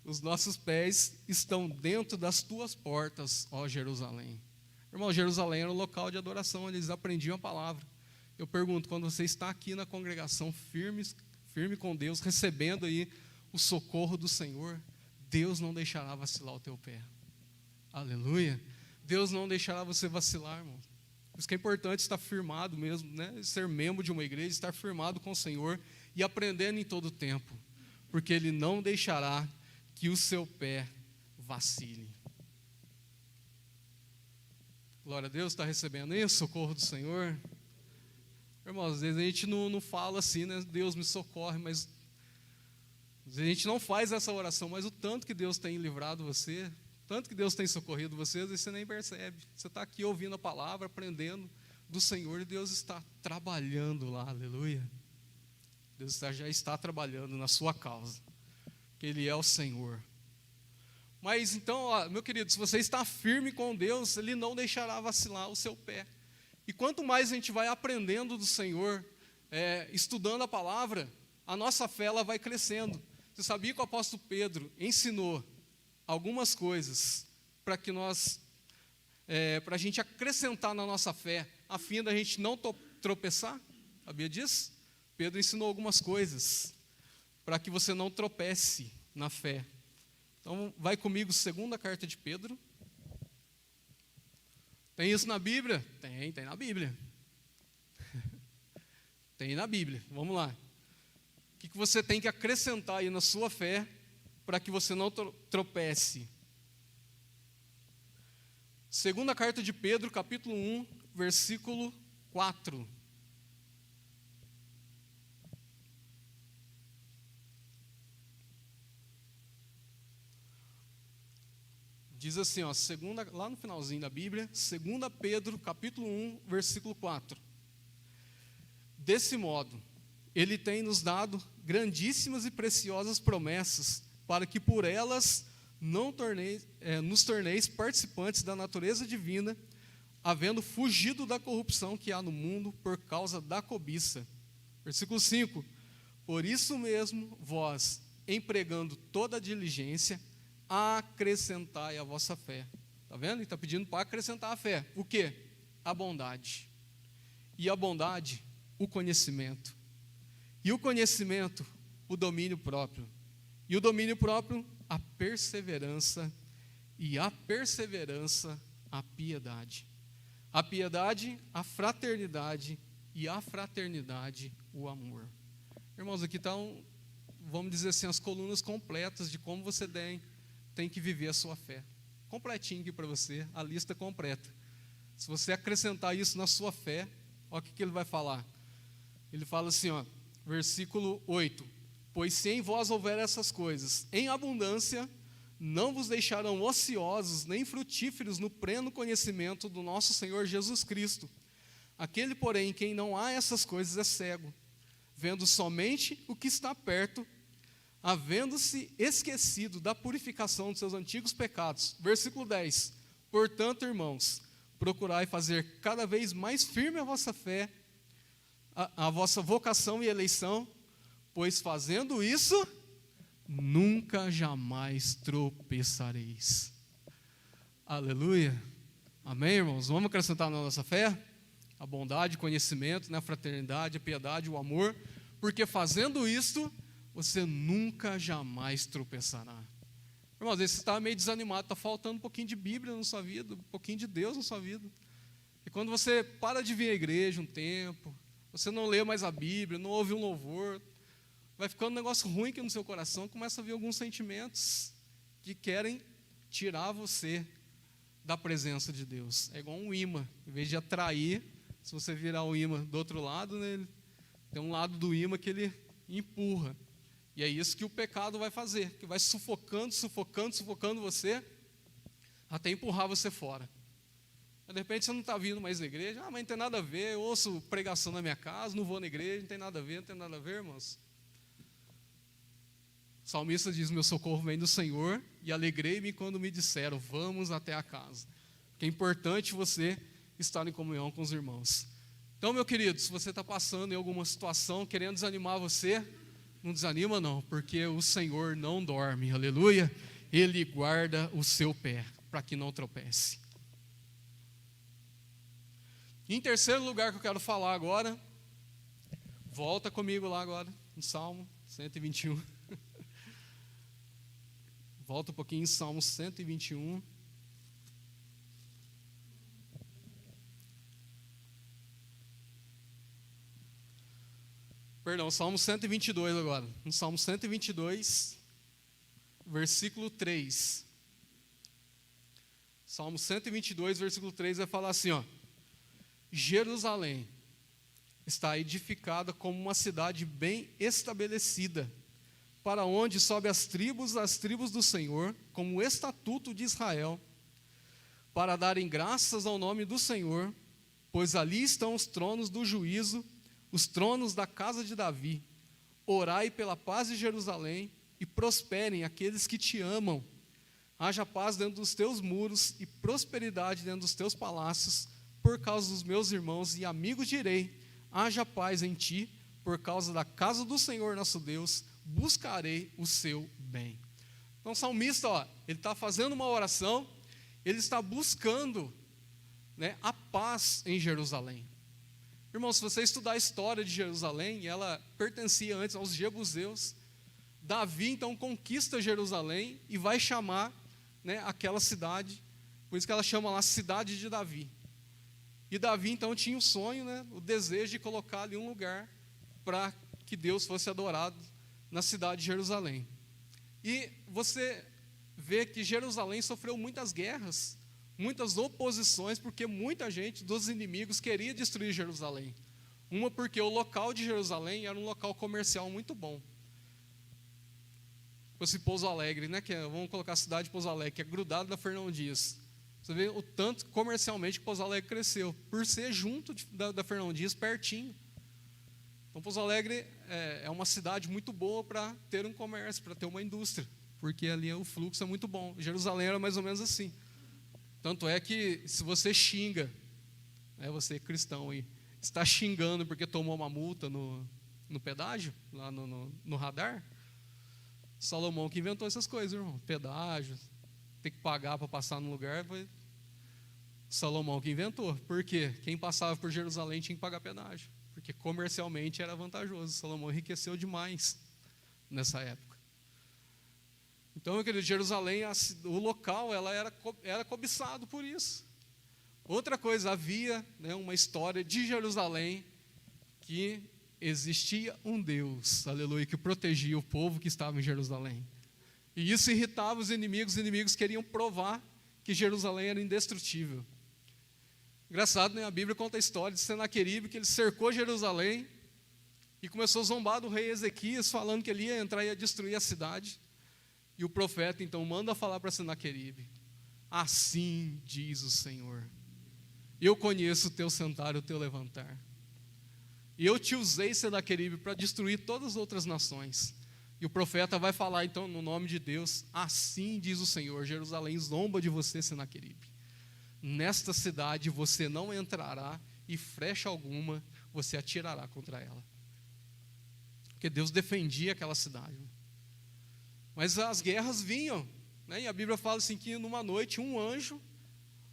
Os nossos pés estão dentro das tuas portas, ó Jerusalém. Irmão, Jerusalém era um local de adoração, onde eles aprendiam a palavra. Eu pergunto, quando você está aqui na congregação, firme com Deus, recebendo aí o socorro do Senhor, Deus não deixará vacilar o teu pé. Aleluia. Deus não deixará você vacilar, irmão. Por isso que é importante estar firmado mesmo, ser membro de uma igreja, estar firmado com o Senhor e aprendendo em todo o tempo, porque Ele não deixará que o seu pé vacile. Glória a Deus, está recebendo isso? Socorro do Senhor. Irmãos, às vezes a gente não fala assim, né? Deus me socorre, mas às vezes a gente não faz essa oração, mas o tanto que Deus tem livrado você, tanto que Deus tem socorrido você, às vezes você nem percebe. Você está aqui ouvindo a palavra, aprendendo do Senhor, e Deus está trabalhando lá, aleluia. Deus já está trabalhando na sua causa, porque Ele é o Senhor. Mas então, ó, meu querido, se você está firme com Deus, Ele não deixará vacilar o seu pé. E quanto mais a gente vai aprendendo do Senhor, estudando a palavra, a nossa fé ela vai crescendo. Você sabia que o apóstolo Pedro ensinou algumas coisas para que para a gente acrescentar na nossa fé, a fim da gente não tropeçar? Sabia disso? Pedro ensinou algumas coisas para que você não tropece na fé. Então, vai comigo, segunda carta de Pedro. Tem isso na Bíblia? Tem na Bíblia. Tem na Bíblia, vamos lá. O que você tem que acrescentar aí na sua fé para que você não tropece? Segunda carta de Pedro, capítulo 1, versículo 4. Diz assim, ó, lá no finalzinho da Bíblia, 2 Pedro, capítulo 1, versículo 4. Desse modo, Ele tem nos dado grandíssimas e preciosas promessas, para que por elas nos torneis participantes da natureza divina, havendo fugido da corrupção que há no mundo por causa da cobiça. Versículo 5. Por isso mesmo, vós, empregando toda a diligência, acrescentai a vossa fé. Está vendo? Ele está pedindo para acrescentar a fé. O quê? A bondade. E a bondade, o conhecimento. E o conhecimento, o domínio próprio. E o domínio próprio, a perseverança. E a perseverança, a piedade. A piedade, a fraternidade. E a fraternidade, o amor. Irmãos, aqui estão, vamos dizer assim, as colunas completas de como você tem que viver a sua fé. Completinho aqui para você, a lista completa. Se você acrescentar isso na sua fé, olha o que ele vai falar. Ele fala assim, ó, versículo 8. Pois se em vós houver essas coisas em abundância, não vos deixarão ociosos nem frutíferos no pleno conhecimento do nosso Senhor Jesus Cristo. Aquele, porém, em quem não há essas coisas é cego, vendo somente o que está perto, havendo-se esquecido da purificação dos seus antigos pecados. Versículo 10. Portanto, irmãos, procurai fazer cada vez mais firme a vossa fé, a vossa vocação e eleição, pois fazendo isso, nunca jamais tropeçareis. Aleluia. Amém, irmãos? Vamos acrescentar na nossa fé a bondade, o conhecimento, a fraternidade, a piedade, o amor, porque fazendo isto, você nunca jamais tropeçará. Irmãos, às vezes você está meio desanimado, está faltando um pouquinho de Bíblia na sua vida, um pouquinho de Deus na sua vida. E quando você para de vir à igreja um tempo, você não lê mais a Bíblia, não ouve um louvor, vai ficando um negócio ruim aqui no seu coração, começa a vir alguns sentimentos que querem tirar você da presença de Deus. É igual um imã, em vez de atrair, se você virar o imã do outro lado, né, tem um lado do imã que ele empurra. E é isso que o pecado vai fazer, que vai sufocando você, até empurrar você fora. De repente você não está vindo mais na igreja, mas não tem nada a ver, eu ouço pregação na minha casa, não vou na igreja, não tem nada a ver, irmãos. O salmista diz, meu socorro vem do Senhor, e alegrei-me quando me disseram, vamos até a casa. Porque é importante você estar em comunhão com os irmãos. Então, meu querido, se você está passando em alguma situação, querendo desanimar você, não desanima não, porque o Senhor não dorme, aleluia. Ele guarda o seu pé, para que não tropece. Em terceiro lugar que eu quero falar agora, volta comigo lá agora, no Salmo 121. Volta um pouquinho em Salmo 121. Perdão, Salmo 122 agora. No Salmo 122, versículo 3. Salmo 122, versículo 3 vai falar assim, ó: Jerusalém está edificada como uma cidade bem estabelecida, para onde sobe as tribos do Senhor, como o estatuto de Israel, para darem graças ao nome do Senhor, pois ali estão os tronos do juízo, os tronos da casa de Davi. Orai pela paz de Jerusalém, e prosperem aqueles que te amam. Haja paz dentro dos teus muros, e prosperidade dentro dos teus palácios, por causa dos meus irmãos e amigos direi: haja paz em ti, por causa da casa do Senhor nosso Deus, buscarei o seu bem. Então o salmista, ó, ele está fazendo uma oração, ele está buscando, né, a paz em Jerusalém. Irmão, se você estudar a história de Jerusalém, ela pertencia antes aos jebuseus. Davi então conquista Jerusalém e vai chamar, né, aquela cidade, por isso que ela chama lá Cidade de Davi. E Davi então tinha o sonho, né, o desejo de colocar ali um lugar para que Deus fosse adorado na cidade de Jerusalém. E você vê que Jerusalém sofreu muitas guerras, muitas oposições, porque muita gente dos inimigos queria destruir Jerusalém. Uma porque o local de Jerusalém era um local comercial muito bom. Fosse Pouso Alegre, né, vamos colocar a cidade de Pouso Alegre, que é grudado na Fernão Dias. Você vê o tanto comercialmente que Pouso Alegre cresceu, por ser junto da Fernão Dias, pertinho. Então Pouso Alegre é uma cidade muito boa para ter um comércio, para ter uma indústria, porque ali o fluxo é muito bom. Jerusalém era mais ou menos assim. Tanto é que se você xinga, né, você cristão aí, está xingando porque tomou uma multa no pedágio, lá no radar, Salomão que inventou essas coisas, irmão. Pedágio, tem que pagar para passar no lugar, foi Salomão que inventou. Por quê? Quem passava por Jerusalém tinha que pagar pedágio, porque comercialmente era vantajoso. Salomão enriqueceu demais nessa época. Então, meu querido, Jerusalém, o local, ela era cobiçado por isso. Outra coisa, havia, né, uma história de Jerusalém, que existia um Deus, aleluia, que protegia o povo que estava em Jerusalém. E isso irritava os inimigos queriam provar que Jerusalém era indestrutível. Engraçado, né? A Bíblia conta a história de Senaqueribe, que ele cercou Jerusalém e começou a zombar do rei Ezequias, falando que ele ia entrar e ia destruir a cidade. E o profeta então manda falar para Senaqueribe: assim diz o Senhor, eu conheço o teu sentar e o teu levantar, e eu te usei, Senaqueribe, para destruir todas as outras nações. E o profeta vai falar então no nome de Deus: assim diz o Senhor, Jerusalém zomba de você, Senaqueribe. Nesta cidade você não entrará, e flecha alguma você atirará contra ela. Porque Deus defendia aquela cidade. Mas as guerras vinham, né? E a Bíblia fala assim que numa noite um anjo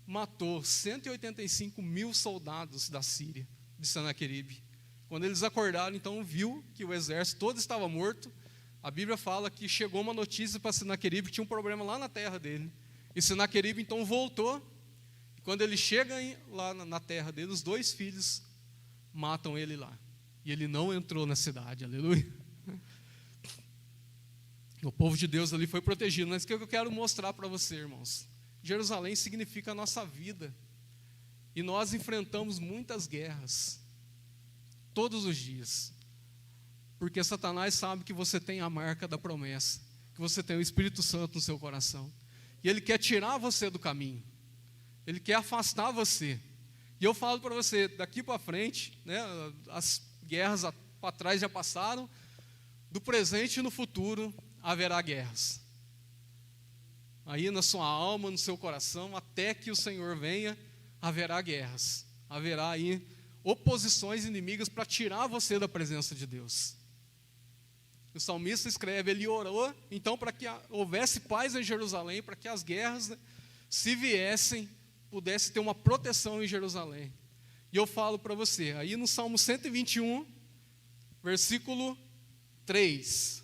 matou 185 mil soldados da Síria, de Senaqueribe. Quando eles acordaram, então viu que o exército todo estava morto. A Bíblia fala que chegou uma notícia para Senaqueribe que tinha um problema lá na terra dele. E Senaqueribe então voltou. E quando ele chega lá na terra dele, os 2 filhos matam ele lá. E ele não entrou na cidade, aleluia. O povo de Deus ali foi protegido. Mas o que eu quero mostrar para você, irmãos? Jerusalém significa a nossa vida. E nós enfrentamos muitas guerras, todos os dias. Porque Satanás sabe que você tem a marca da promessa, que você tem o Espírito Santo no seu coração. E ele quer tirar você do caminho. Ele quer afastar você. E eu falo para você, daqui para frente, né, as guerras para trás já passaram, do presente e no futuro haverá guerras. Aí na sua alma, no seu coração, até que o Senhor venha, haverá guerras. Haverá aí oposições inimigas para tirar você da presença de Deus. O salmista escreve, ele orou então para que houvesse paz em Jerusalém, para que as guerras, né, se viessem, pudesse ter uma proteção em Jerusalém. E eu falo para você, aí no Salmo 121, versículo 3,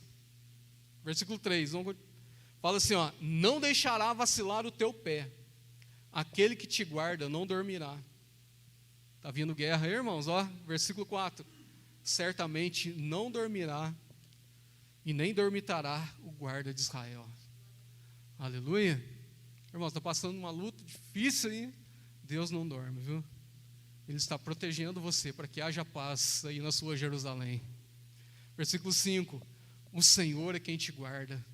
fala assim, ó: não deixará vacilar o teu pé, aquele que te guarda não dormirá. Está vindo guerra aí, irmãos, ó, versículo 4, certamente não dormirá e nem dormitará o guarda de Israel. Aleluia. Irmão, está passando uma luta difícil aí, Deus não dorme, viu? Ele está protegendo você para que haja paz aí na sua Jerusalém. Versículo 5, o Senhor é quem te guarda.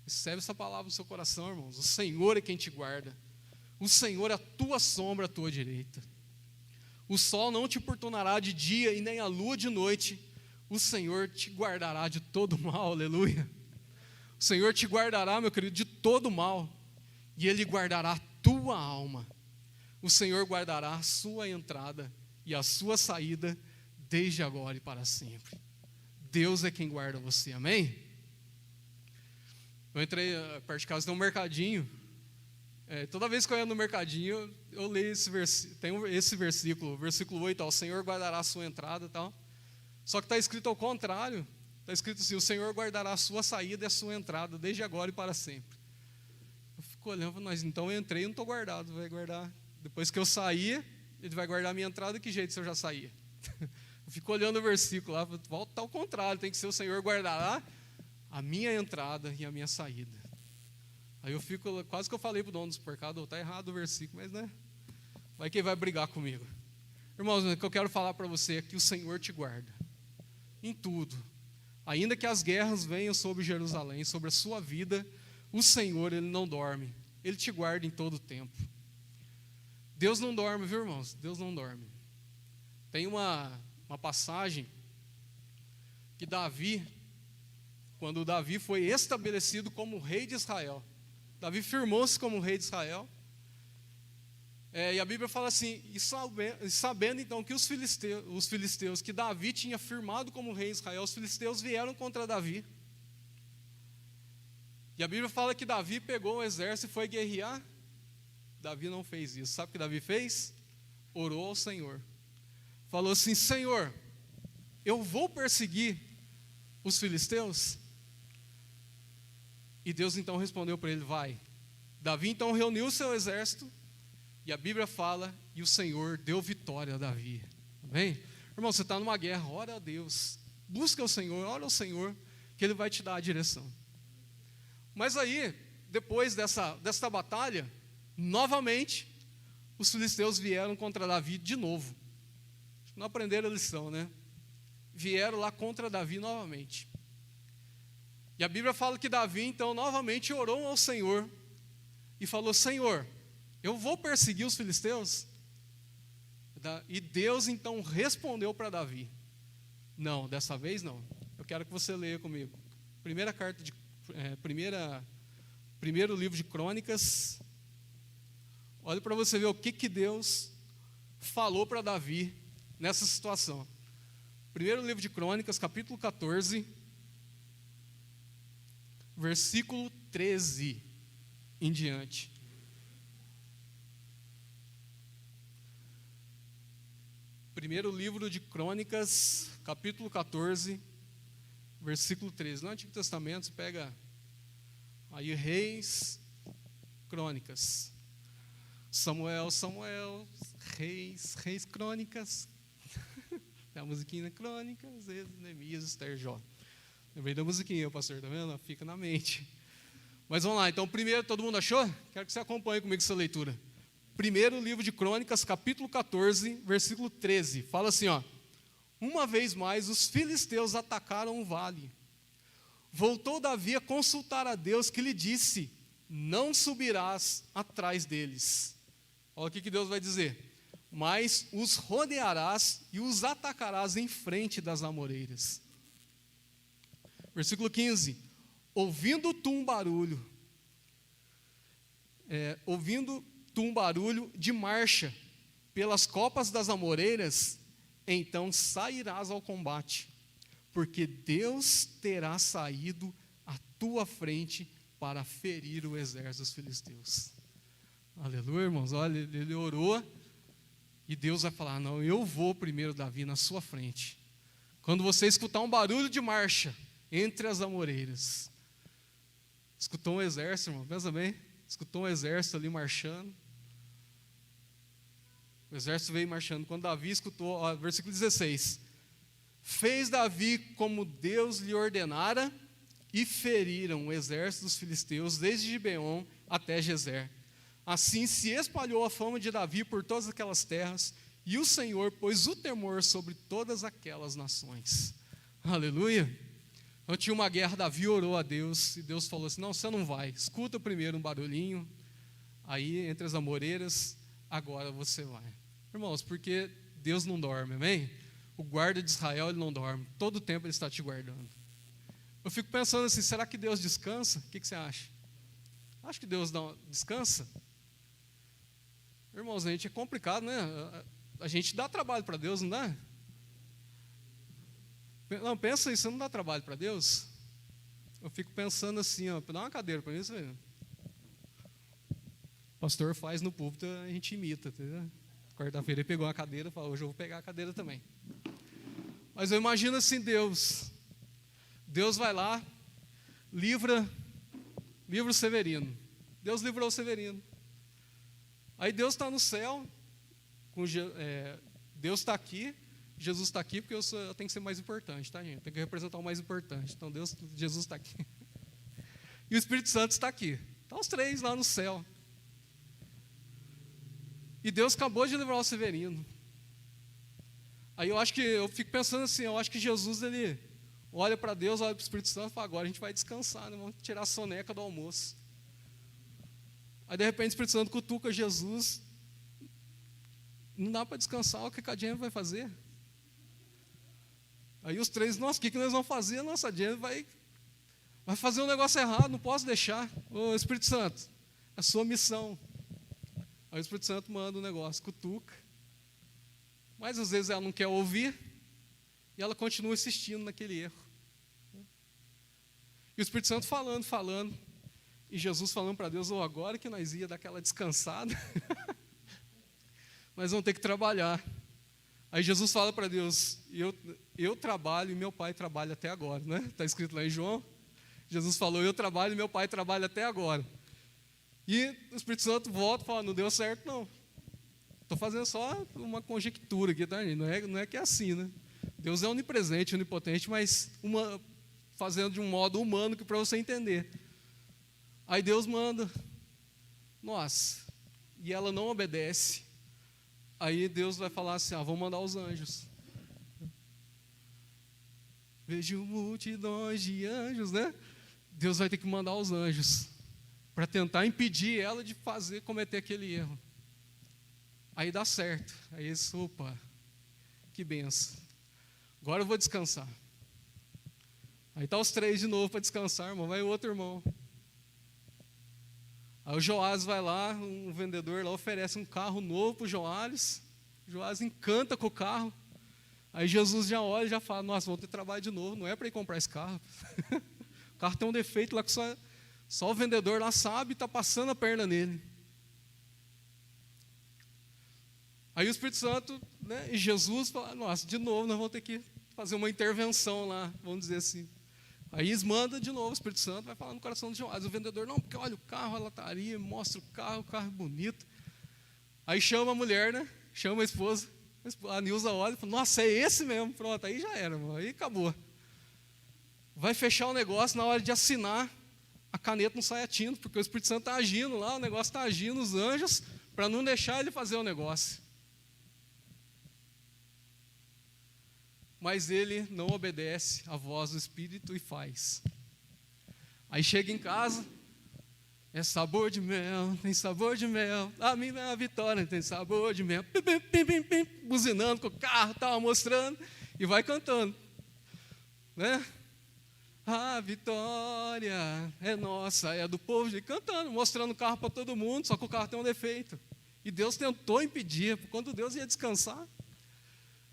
Recebe essa palavra no seu coração, irmãos. O Senhor é quem te guarda. O Senhor é a tua sombra à tua direita. O sol não te importunará de dia e nem a lua de noite. O Senhor te guardará de todo mal, aleluia. O Senhor te guardará, meu querido, de todo mal. E Ele guardará a tua alma. O Senhor guardará a sua entrada e a sua saída desde agora e para sempre. Deus é quem guarda você, amém? Eu entrei, perto de casa tem um mercadinho. Toda vez que eu ia no mercadinho, eu leio esse versículo. Tem esse versículo, versículo 8, ó, o Senhor guardará a sua entrada e tal. Só que está escrito ao contrário. Está escrito assim, o Senhor guardará a sua saída e a sua entrada desde agora e para sempre. Eu fico olhando, mas então eu entrei e não estou guardado. Vai guardar. Depois que eu sair, Ele vai guardar a minha entrada, de que jeito se eu já saía? Eu fico olhando o versículo lá, volta ao contrário, tem que ser o Senhor guardará a minha entrada e a minha saída. Aí eu fico, quase que eu falei para o dono do supermercado, está errado o versículo, mas né, vai que ele vai brigar comigo. Irmãos, o que eu quero falar para você é que o Senhor te guarda, em tudo. Ainda que as guerras venham sobre Jerusalém, sobre a sua vida, o Senhor, Ele não dorme, Ele te guarda em todo o tempo. Deus não dorme, viu, irmãos? Deus não dorme. Tem uma passagem que Davi, quando Davi foi estabelecido como rei de Israel, Davi firmou-se como rei de Israel, e a Bíblia fala assim, e sabendo então que os filisteus que Davi tinha firmado como rei de Israel, os filisteus vieram contra Davi, e a Bíblia fala que Davi pegou o exército e foi guerrear. Davi não fez isso. Sabe o que Davi fez? Orou ao Senhor. Falou assim, Senhor, eu vou perseguir os filisteus? E Deus então respondeu para ele, vai. Davi então reuniu o seu exército, e a Bíblia fala, e o Senhor deu vitória a Davi. Amém? Irmão, você está numa guerra, ora a Deus. Busca o Senhor, ora ao Senhor, que Ele vai te dar a direção. Mas aí, depois dessa batalha, novamente, os filisteus vieram contra Davi de novo. Não aprenderam a lição, né? Vieram lá contra Davi novamente. E a Bíblia fala que Davi, então, novamente orou ao Senhor e falou, Senhor, eu vou perseguir os filisteus? E Deus, então, respondeu para Davi, não, dessa vez não. Eu quero que você leia comigo. Primeiro livro de Crônicas. Olha para você ver o que Deus falou para Davi nessa situação. Primeiro livro de Crônicas, capítulo 14, versículo 13 em diante. Primeiro livro de Crônicas, capítulo 14, versículo 13. No Antigo Testamento, você pega aí Reis, Crônicas. Samuel, Reis, Crônicas. Tem a musiquinha Crônicas, Neemias, Esther, Jó. Lembrei da musiquinha, pastor, tá vendo? Fica na mente. Mas vamos lá, então primeiro, todo mundo achou? Quero que você acompanhe comigo essa leitura. Primeiro livro de Crônicas, capítulo 14, versículo 13. Fala assim, ó. Uma vez mais, os filisteus atacaram o vale. Voltou Davi a consultar a Deus, que lhe disse, não subirás atrás deles. Olha o que Deus vai dizer. Mas os rodearás e os atacarás em frente das amoreiras. Versículo 15. Ouvindo tu um barulho de marcha pelas copas das amoreiras, então sairás ao combate, porque Deus terá saído à tua frente para ferir o exército dos filisteus. Aleluia, irmãos. Olha, ele orou e Deus vai falar, não, eu vou primeiro, Davi, na sua frente. Quando você escutar um barulho de marcha entre as amoreiras, escutou um exército, irmão, pensa bem, escutou um exército ali marchando, o exército veio marchando, quando Davi escutou, ó, versículo 16, fez Davi como Deus lhe ordenara, e feriram o exército dos filisteus, desde Gibeon até Gezer. Assim se espalhou a fama de Davi por todas aquelas terras, e o Senhor pôs o temor sobre todas aquelas nações. Aleluia! Então tinha uma guerra, Davi orou a Deus, e Deus falou assim: não, você não vai, escuta primeiro um barulhinho, aí entre as amoreiras, agora você vai. Irmãos, porque Deus não dorme, amém? O guarda de Israel, ele não dorme, todo o tempo ele está te guardando. Eu fico pensando assim, será que Deus descansa? O que você acha? Acho que Deus descansa? Irmãos, a gente é complicado, né? A gente dá trabalho para Deus, não dá? Não, pensa isso, você não dá trabalho para Deus? Eu fico pensando assim, ó, dá uma cadeira para mim, você vê. O pastor faz no púlpito, a gente imita, entendeu? Quarta-feira ele pegou uma cadeira e falou: hoje eu vou pegar a cadeira também. Mas eu imagino assim, Deus vai lá, livra o Severino. Deus livrou o Severino. Aí Deus está no céu, Deus está aqui, Jesus está aqui, porque eu tenho que ser mais importante, tá, gente? Tem que representar o mais importante. Então Jesus está aqui. E o Espírito Santo está aqui. Estão os três lá no céu. E Deus acabou de livrar o Severino. Aí eu fico pensando assim, eu acho que Jesus, ele olha para Deus, olha para o Espírito Santo e fala: agora a gente vai descansar, né? Vamos tirar a soneca do almoço. Aí de repente o Espírito Santo cutuca Jesus. Não dá para descansar, o que a Jennifer vai fazer? Aí os três, nossa, o que nós vamos fazer? Nossa, a Jennifer vai fazer um negócio errado, não posso deixar. Ô Espírito Santo, é a sua missão. Aí o Espírito Santo manda um negócio, cutuca. Mas às vezes ela não quer ouvir, e ela continua insistindo naquele erro. E o Espírito Santo falando, e Jesus falando para Deus: agora que nós ia dar aquela descansada, nós vamos ter que trabalhar. Aí Jesus fala para Deus: eu trabalho e meu pai trabalha até agora, né? Está escrito lá em João. Jesus falou: eu trabalho e meu pai trabalha até agora. E o Espírito Santo volta e fala: não deu certo não. Estou fazendo só uma conjectura aqui, tá, gente? Não é que é assim, né? Deus é onipresente, onipotente, mas fazendo de um modo humano que para você entender. Aí Deus manda, nossa, e ela não obedece. Aí Deus vai falar assim: vou mandar os anjos. Vejo multidões de anjos, né? Deus vai ter que mandar os anjos para tentar impedir ela de cometer aquele erro. Aí dá certo. Aí opa, que benção. Agora eu vou descansar. Aí tá os três de novo para descansar, irmão. Vai o outro irmão. Aí o Joás vai lá, um vendedor lá oferece um carro novo para o Joás. O Joás encanta com o carro. Aí Jesus já olha e já fala: nossa, vamos ter trabalho de novo. Não é para ir comprar esse carro. O carro tem um defeito lá que só o vendedor lá sabe e está passando a perna nele. Aí o Espírito Santo, né, e Jesus fala: nossa, de novo nós vamos ter que fazer uma intervenção lá, vamos dizer assim. Aí eles mandam de novo, o Espírito Santo vai falar no coração de Joás. O vendedor: não, porque olha o carro, a lataria, mostra o carro é bonito. Aí chama a mulher, né? Chama a esposa. A Nilza olha e fala: nossa, é esse mesmo. Pronto, aí já era, mano, aí acabou. Vai fechar o negócio, na hora de assinar, a caneta não sai a tinta, porque o Espírito Santo está agindo lá, o negócio está agindo, os anjos, para não deixar ele fazer o negócio. Mas ele não obedece à voz do Espírito e faz. Aí chega em casa, é sabor de mel, tem sabor de mel, a minha vitória tem sabor de mel, pim, pim, pim, pim, pim, buzinando com o carro, tal, mostrando, e vai cantando, né? A vitória é nossa, é do povo, e cantando, mostrando o carro para todo mundo, só que o carro tem um defeito. E Deus tentou impedir, quando Deus ia descansar,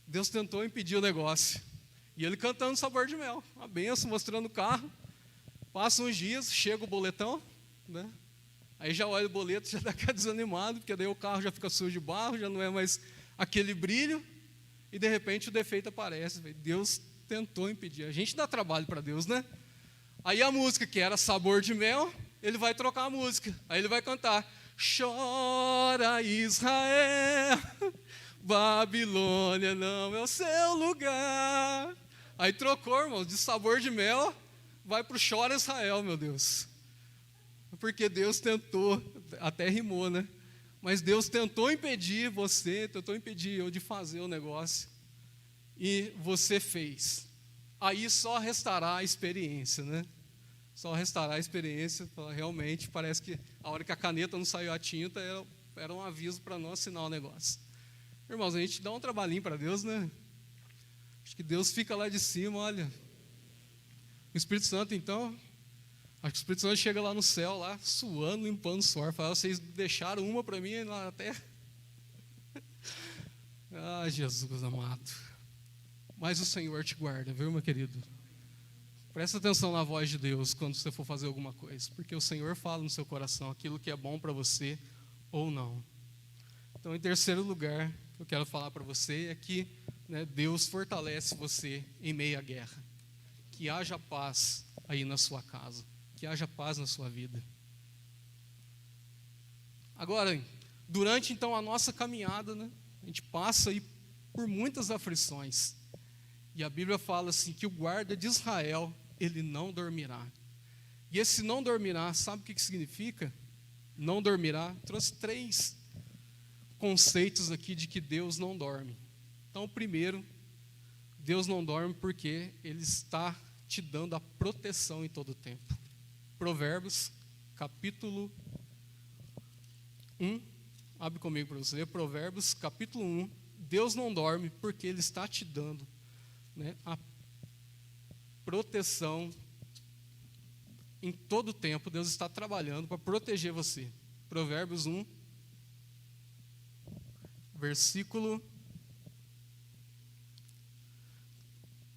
Deus tentou impedir o negócio. E ele cantando sabor de mel, uma benção, mostrando o carro. Passam uns dias, chega o boletão, né? Aí já olha o boleto, já dá aquela desanimado, porque daí o carro já fica sujo de barro, já não é mais aquele brilho, e de repente o defeito aparece. Deus tentou impedir. A gente dá trabalho para Deus, né? Aí a música, que era sabor de mel, ele vai trocar a música. Aí ele vai cantar: chora Israel, Babilônia não é o seu lugar. Aí trocou, irmão, de sabor de mel, vai para o chora Israel, meu Deus. Porque Deus tentou até rimou, né? Mas Deus tentou impedir você, tentou impedir eu de fazer o negócio, e você fez. Aí só restará a experiência, né? Só restará a experiência. Realmente parece que a hora que a caneta não saiu a tinta era um aviso para não assinar o negócio. Irmãos, a gente dá um trabalhinho para Deus, né? Acho que Deus fica lá de cima, olha. O Espírito Santo, então, acho que o Espírito Santo chega lá no céu, lá suando, limpando o suor, fala: vocês deixaram uma para mim lá na terra? Ah, Jesus amado. Mas o Senhor te guarda, viu, meu querido? Presta atenção na voz de Deus quando você for fazer alguma coisa, porque o Senhor fala no seu coração aquilo que é bom para você ou não. Então, em terceiro lugar, o que eu quero falar para você é que, né, Deus fortalece você em meio à guerra. Que haja paz aí na sua casa, que haja paz na sua vida. Agora, durante então a nossa caminhada, né, a gente passa aí por muitas aflições. E a Bíblia fala assim que o guarda de Israel, ele não dormirá. E esse não dormirá, sabe o que significa? Não dormirá. Trouxe 3 conceitos aqui de que Deus não dorme. Então, o primeiro, Deus não dorme porque Ele está te dando a proteção em todo o tempo. Provérbios, capítulo 1. Abre comigo para você ler. Provérbios, capítulo 1. Deus não dorme porque Ele está te dando, né, a proteção em todo o tempo. Deus está trabalhando para proteger você. Provérbios 1, versículo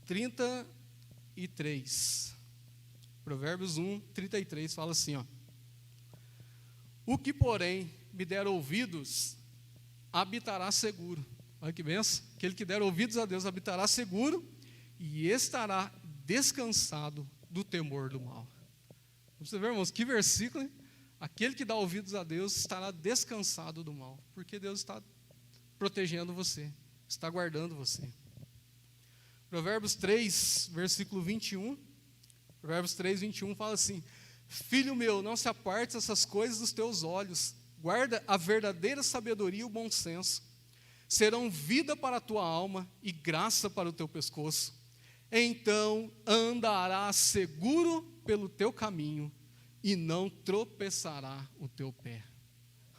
33. Provérbios 1, 33 fala assim, ó: o que, porém, me der ouvidos, habitará seguro. Olha que benção. Aquele que der ouvidos a Deus habitará seguro e estará descansado do temor do mal. Você vê, irmãos, que versículo, hein? Aquele que dá ouvidos a Deus estará descansado do mal, porque Deus está protegendo você, está guardando você. Provérbios 3, versículo 21. Provérbios 3, 21 fala assim: filho meu, não se aparte essas coisas dos teus olhos, guarda a verdadeira sabedoria e o bom senso. Serão vida para a tua alma e graça para o teu pescoço. Então andarás seguro pelo teu caminho e não tropeçará o teu pé.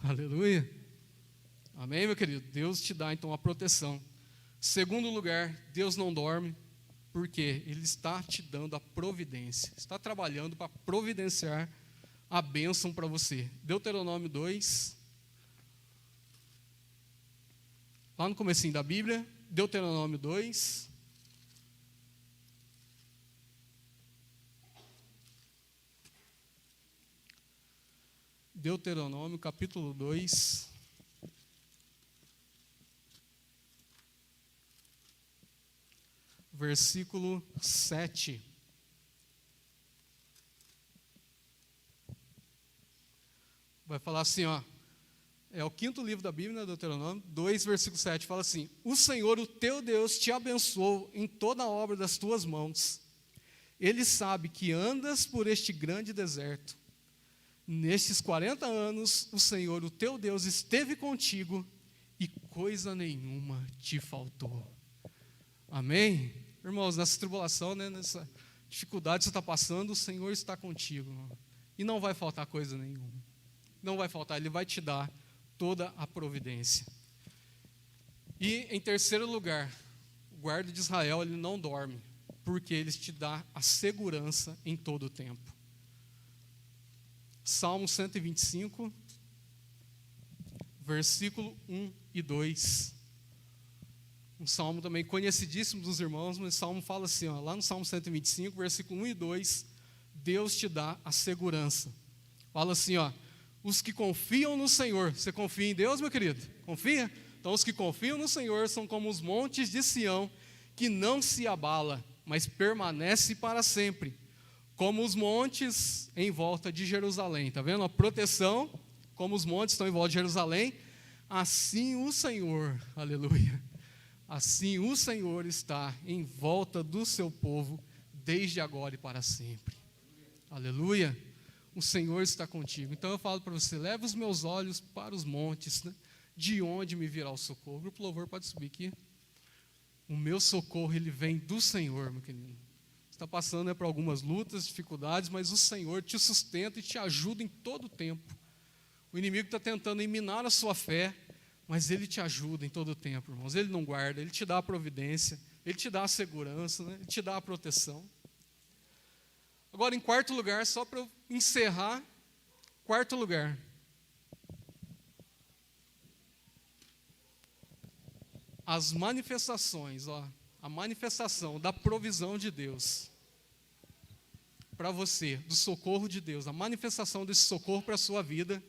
Aleluia. Amém, meu querido? Deus te dá então a proteção. Segundo lugar, Deus não dorme porque Ele está te dando a providência. Está trabalhando para providenciar a bênção para você. Deuteronômio 2. Lá no comecinho da Bíblia, Deuteronômio 2. Deuteronômio, capítulo 2. Versículo 7. Vai falar assim, ó. É o 5º livro da Bíblia, né, Deuteronômio 2, versículo 7, fala assim: o Senhor, o teu Deus, te abençoou em toda a obra das tuas mãos. Ele sabe que andas por este grande deserto. Nestes 40 anos, o Senhor, o teu Deus, esteve contigo e coisa nenhuma te faltou. Amém? Irmãos, nessa tribulação, né, nessa dificuldade que você está passando, o Senhor está contigo, irmão. E não vai faltar coisa nenhuma. Não vai faltar, Ele vai te dar toda a providência. E em terceiro lugar, o guarda de Israel, ele não dorme, porque ele te dá a segurança em todo o tempo. Salmo 125, versículo 1 e 2. Um salmo também conhecidíssimo dos irmãos, mas o salmo fala assim, ó, lá no Salmo 125, versículo 1 e 2, Deus te dá a segurança. Fala assim, ó: os que confiam no Senhor. Você confia em Deus, meu querido? Confia? Então, os que confiam no Senhor são como os montes de Sião, que não se abala, mas permanece para sempre. Como os montes em volta de Jerusalém. Está vendo? A proteção, como os montes estão em volta de Jerusalém, assim o Senhor, aleluia, assim o Senhor está em volta do seu povo, desde agora e para sempre. Aleluia. o Senhor está contigo. Então eu falo para você, leva os meus olhos para os montes, né? De onde me virá o socorro? O grupo louvor pode subir aqui. O meu socorro, ele vem do Senhor, meu querido. Você está passando por algumas lutas, dificuldades, mas o Senhor te sustenta e te ajuda em todo o tempo. O inimigo está tentando minar a sua fé, mas ele te ajuda em todo o tempo, irmãos. Ele não guarda, ele te dá a providência, ele te dá a segurança, né? Ele te dá a proteção. Agora, em quarto lugar, só para eu encerrar, quarto lugar. As manifestações, a manifestação da provisão de Deus para você, do socorro de Deus, a manifestação desse socorro para a sua vida,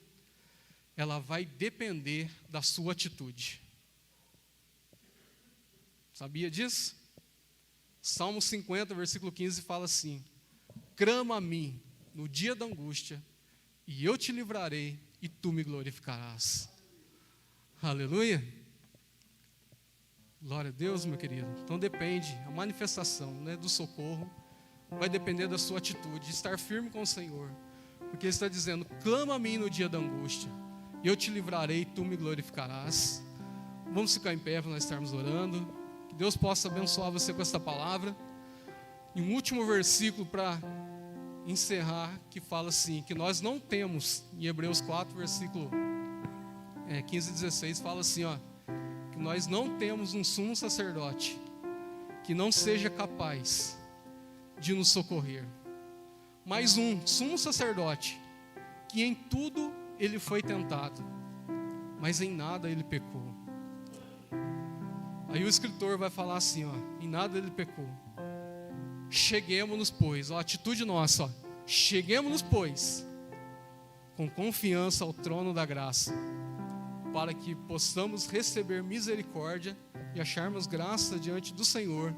ela vai depender da sua atitude. Sabia disso? Salmo 50, versículo 15 fala assim: clama a mim no dia da angústia, e eu te livrarei, e tu me glorificarás. Aleluia! Glória a Deus, meu querido. Então depende, a manifestação, né, do socorro vai depender da sua atitude, de estar firme com o Senhor. Porque Ele está dizendo, clama a mim no dia da angústia, e eu te livrarei, e tu me glorificarás. Vamos ficar em pé para nós estarmos orando. Que Deus possa abençoar você com esta palavra. E um último versículo para encerrar, que fala assim, que nós não temos, em Hebreus 4, versículo 15 e 16, fala assim, que nós não temos um sumo sacerdote que não seja capaz de nos socorrer, mas um sumo sacerdote que em tudo ele foi tentado, mas em nada ele pecou. Aí o escritor vai falar assim, em nada ele pecou. Cheguemos-nos, pois, a atitude nossa, cheguemos-nos, pois, com confiança ao trono da graça, para que possamos receber misericórdia e acharmos graça diante do Senhor,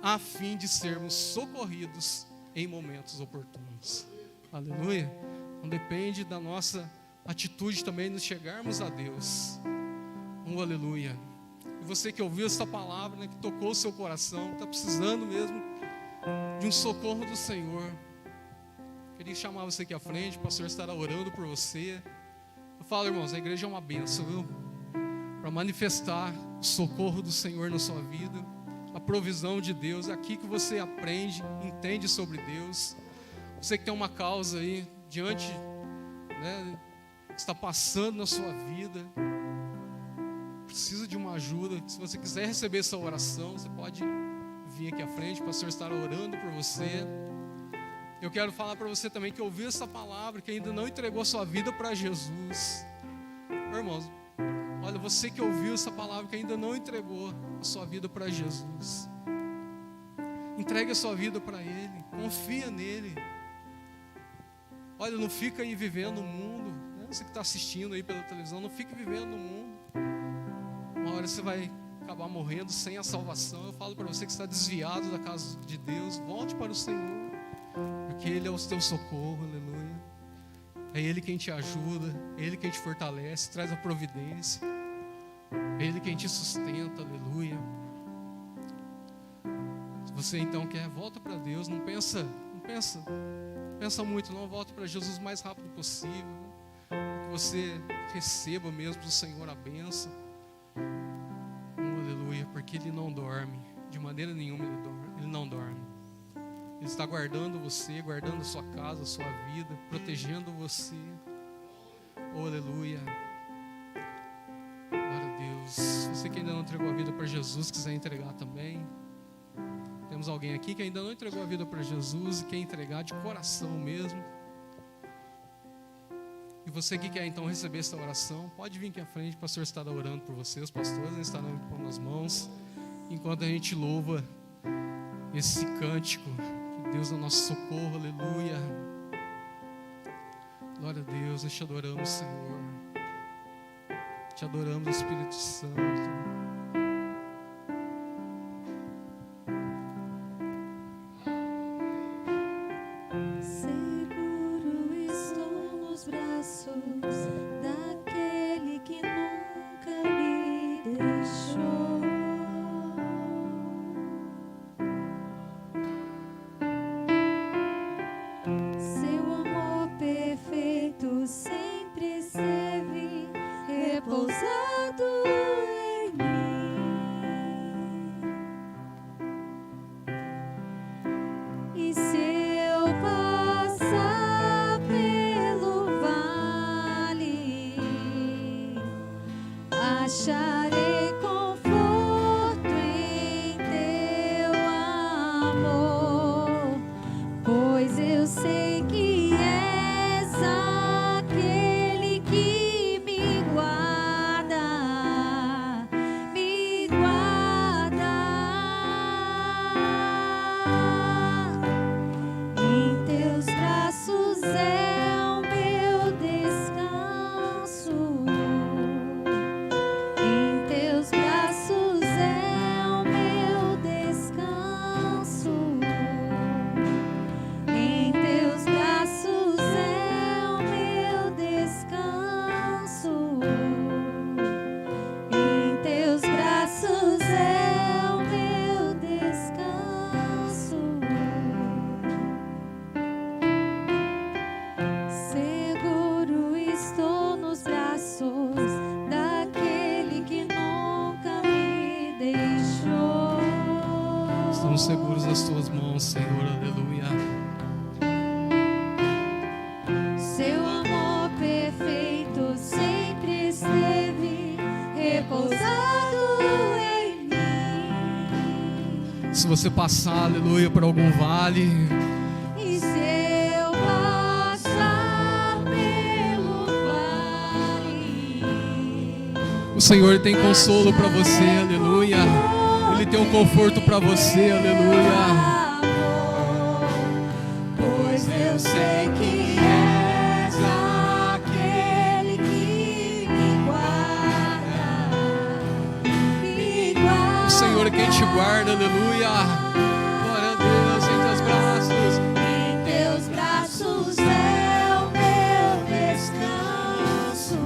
a fim de sermos socorridos em momentos oportunos. Aleluia. Não depende da nossa atitude também de chegarmos a Deus. Aleluia. E você que ouviu essa palavra, né, que tocou o seu coração, está precisando mesmo de um socorro do Senhor, queria chamar você aqui à frente, o pastor estará orando por você. Eu falo, irmãos, a igreja é uma bênção, viu? Para manifestar o socorro do Senhor na sua vida, a provisão de Deus. É aqui que você aprende, entende sobre Deus. Você que tem uma causa aí diante, né, que está passando na sua vida, precisa de uma ajuda. Se você quiser receber essa oração, você pode vir aqui à frente, o pastor estará orando por você. Eu quero falar para você também que ouviu essa palavra, que ainda não entregou sua vida para Jesus. Irmãos, olha, você que ouviu essa palavra, que ainda não entregou a sua vida para Jesus, entregue a sua vida para Ele, confia nele. Olha, não fica aí vivendo o mundo, né? Você que está assistindo aí pela televisão, não fique vivendo o mundo. Uma hora você vai acabar morrendo sem a salvação. Eu falo para você que está desviado da casa de Deus, volte para o Senhor, porque Ele é o teu socorro, aleluia. É Ele quem te ajuda, é Ele quem te fortalece, traz a providência, é Ele quem te sustenta, aleluia. Se você então quer, volta para Deus, não pensa muito, não, volta para Jesus o mais rápido possível, que você receba mesmo do Senhor a bênção, aleluia, porque Ele não dorme, de maneira nenhuma Ele não dorme. Ele está guardando você, guardando a sua casa, a sua vida, protegendo você. Oh, aleluia. Glória a Deus. Você que ainda não entregou a vida para Jesus, quiser entregar também. Temos alguém aqui que ainda não entregou a vida para Jesus e quer entregar de coração mesmo. E você que quer então receber essa oração, pode vir aqui à frente, o pastor estará orando por você, os pastores estarão pondo as mãos, enquanto a gente louva esse cântico. Deus é o nosso socorro, aleluia. Glória a Deus, nós te adoramos, Senhor. Te adoramos, Espírito Santo. Seguro estou nos braços daquele que nunca me deixou. Seu amor repousado em mim. E se eu passar pelo vale, acharei conforto em teu amor, pois eu sei que és aquele que me guarda, me guarda. Em teus braços é o meu descanso. Em teus braços é o meu descanso. Em teus braços é o meu descanso. Em teus braços é o meu descanso. Seguro estou nos braços daquele que nunca me deixou. Estamos seguros nas tuas mãos, Senhor, aleluia. Seu amor perfeito sempre esteve repousado em mim. Se você passar, aleluia, por algum vale, E se eu passar pelo vale, o Senhor tem consolo para você, aleluia. Ele tem um conforto para você, aleluia. amor, pois eu sei que és aquele que me guarda, me guarda. O Senhor é quem te guarda, aleluia. Glória a Deus, em teus braços. Em teus braços é o meu descanso.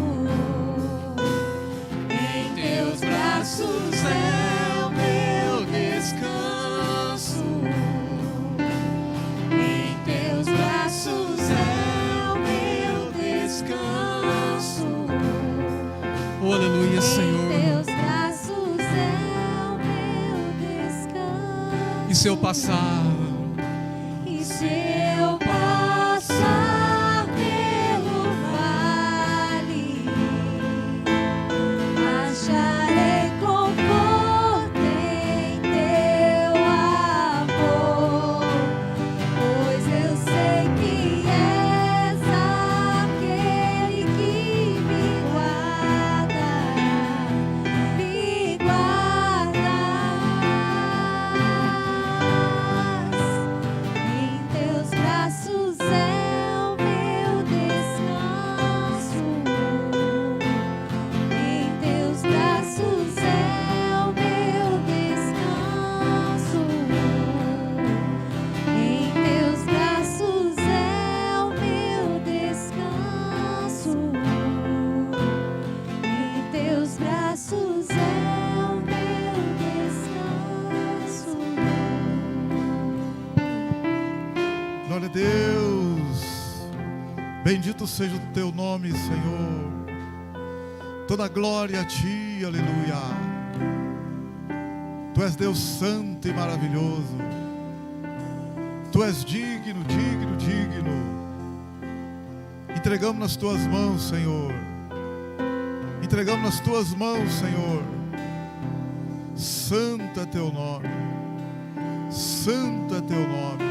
Em teus braços é o meu descanso. Em teus braços é o meu descanso. Oh, aleluia, Em Senhor. teus braços é o meu descanso. E se eu passar, E se eu passar pelo vale, acharei conforto em teu amor, pois eu sei que és aquele que me guarda, me guardas. Em teus braços é o meu descanso. Em teus braços é o meu descanso. Em teus braços é o meu descanso. Em teus braços é o meu descanso. Glória a Deus. Bendito seja o teu nome, Senhor. Toda glória a ti, aleluia. Tu és Deus santo e maravilhoso. Tu és digno, digno, digno. Entregamos nas tuas mãos, Senhor. Entregamos nas tuas mãos, Senhor. Santo é teu nome. Santo é teu nome.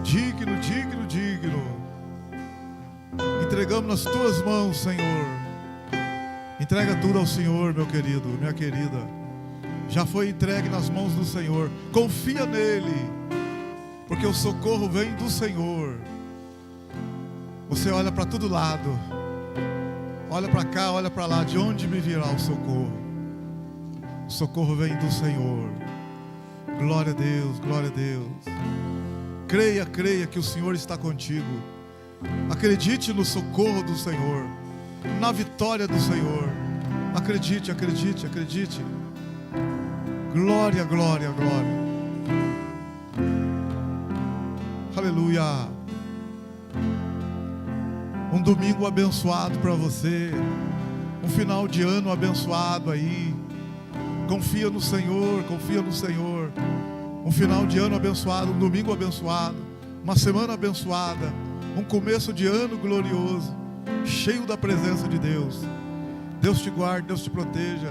Digno, digno, digno. Entregamos nas tuas mãos, Senhor. Entrega tudo ao Senhor, meu querido, minha querida. Já foi entregue nas mãos do Senhor. Confia nele, porque o socorro vem do Senhor. Você olha para todo lado, olha para cá, olha para lá. De onde me virá o socorro? O socorro vem do Senhor. Glória a Deus, glória a Deus. Creia, creia que o Senhor está contigo. Acredite no socorro do Senhor, na vitória do Senhor. Acredite, acredite, acredite. Glória, glória, glória. Aleluia. Um domingo abençoado para você. Um final de ano abençoado aí. Confia no Senhor, confia no Senhor. Um final de ano abençoado, um domingo abençoado, uma semana abençoada, um começo de ano glorioso, cheio da presença de Deus. Deus te guarde, Deus te proteja,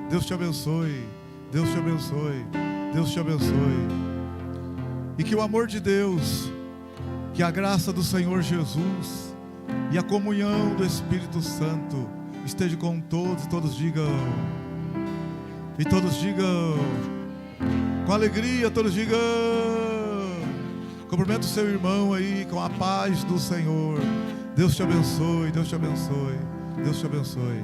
Deus te abençoe, Deus te abençoe, Deus te abençoe. E que o amor de Deus, que a graça do Senhor Jesus e a comunhão do Espírito Santo esteja com todos, e todos digam, com alegria, todos digam. Cumprimenta o seu irmão aí com a paz do Senhor. Deus te abençoe, Deus te abençoe, Deus te abençoe.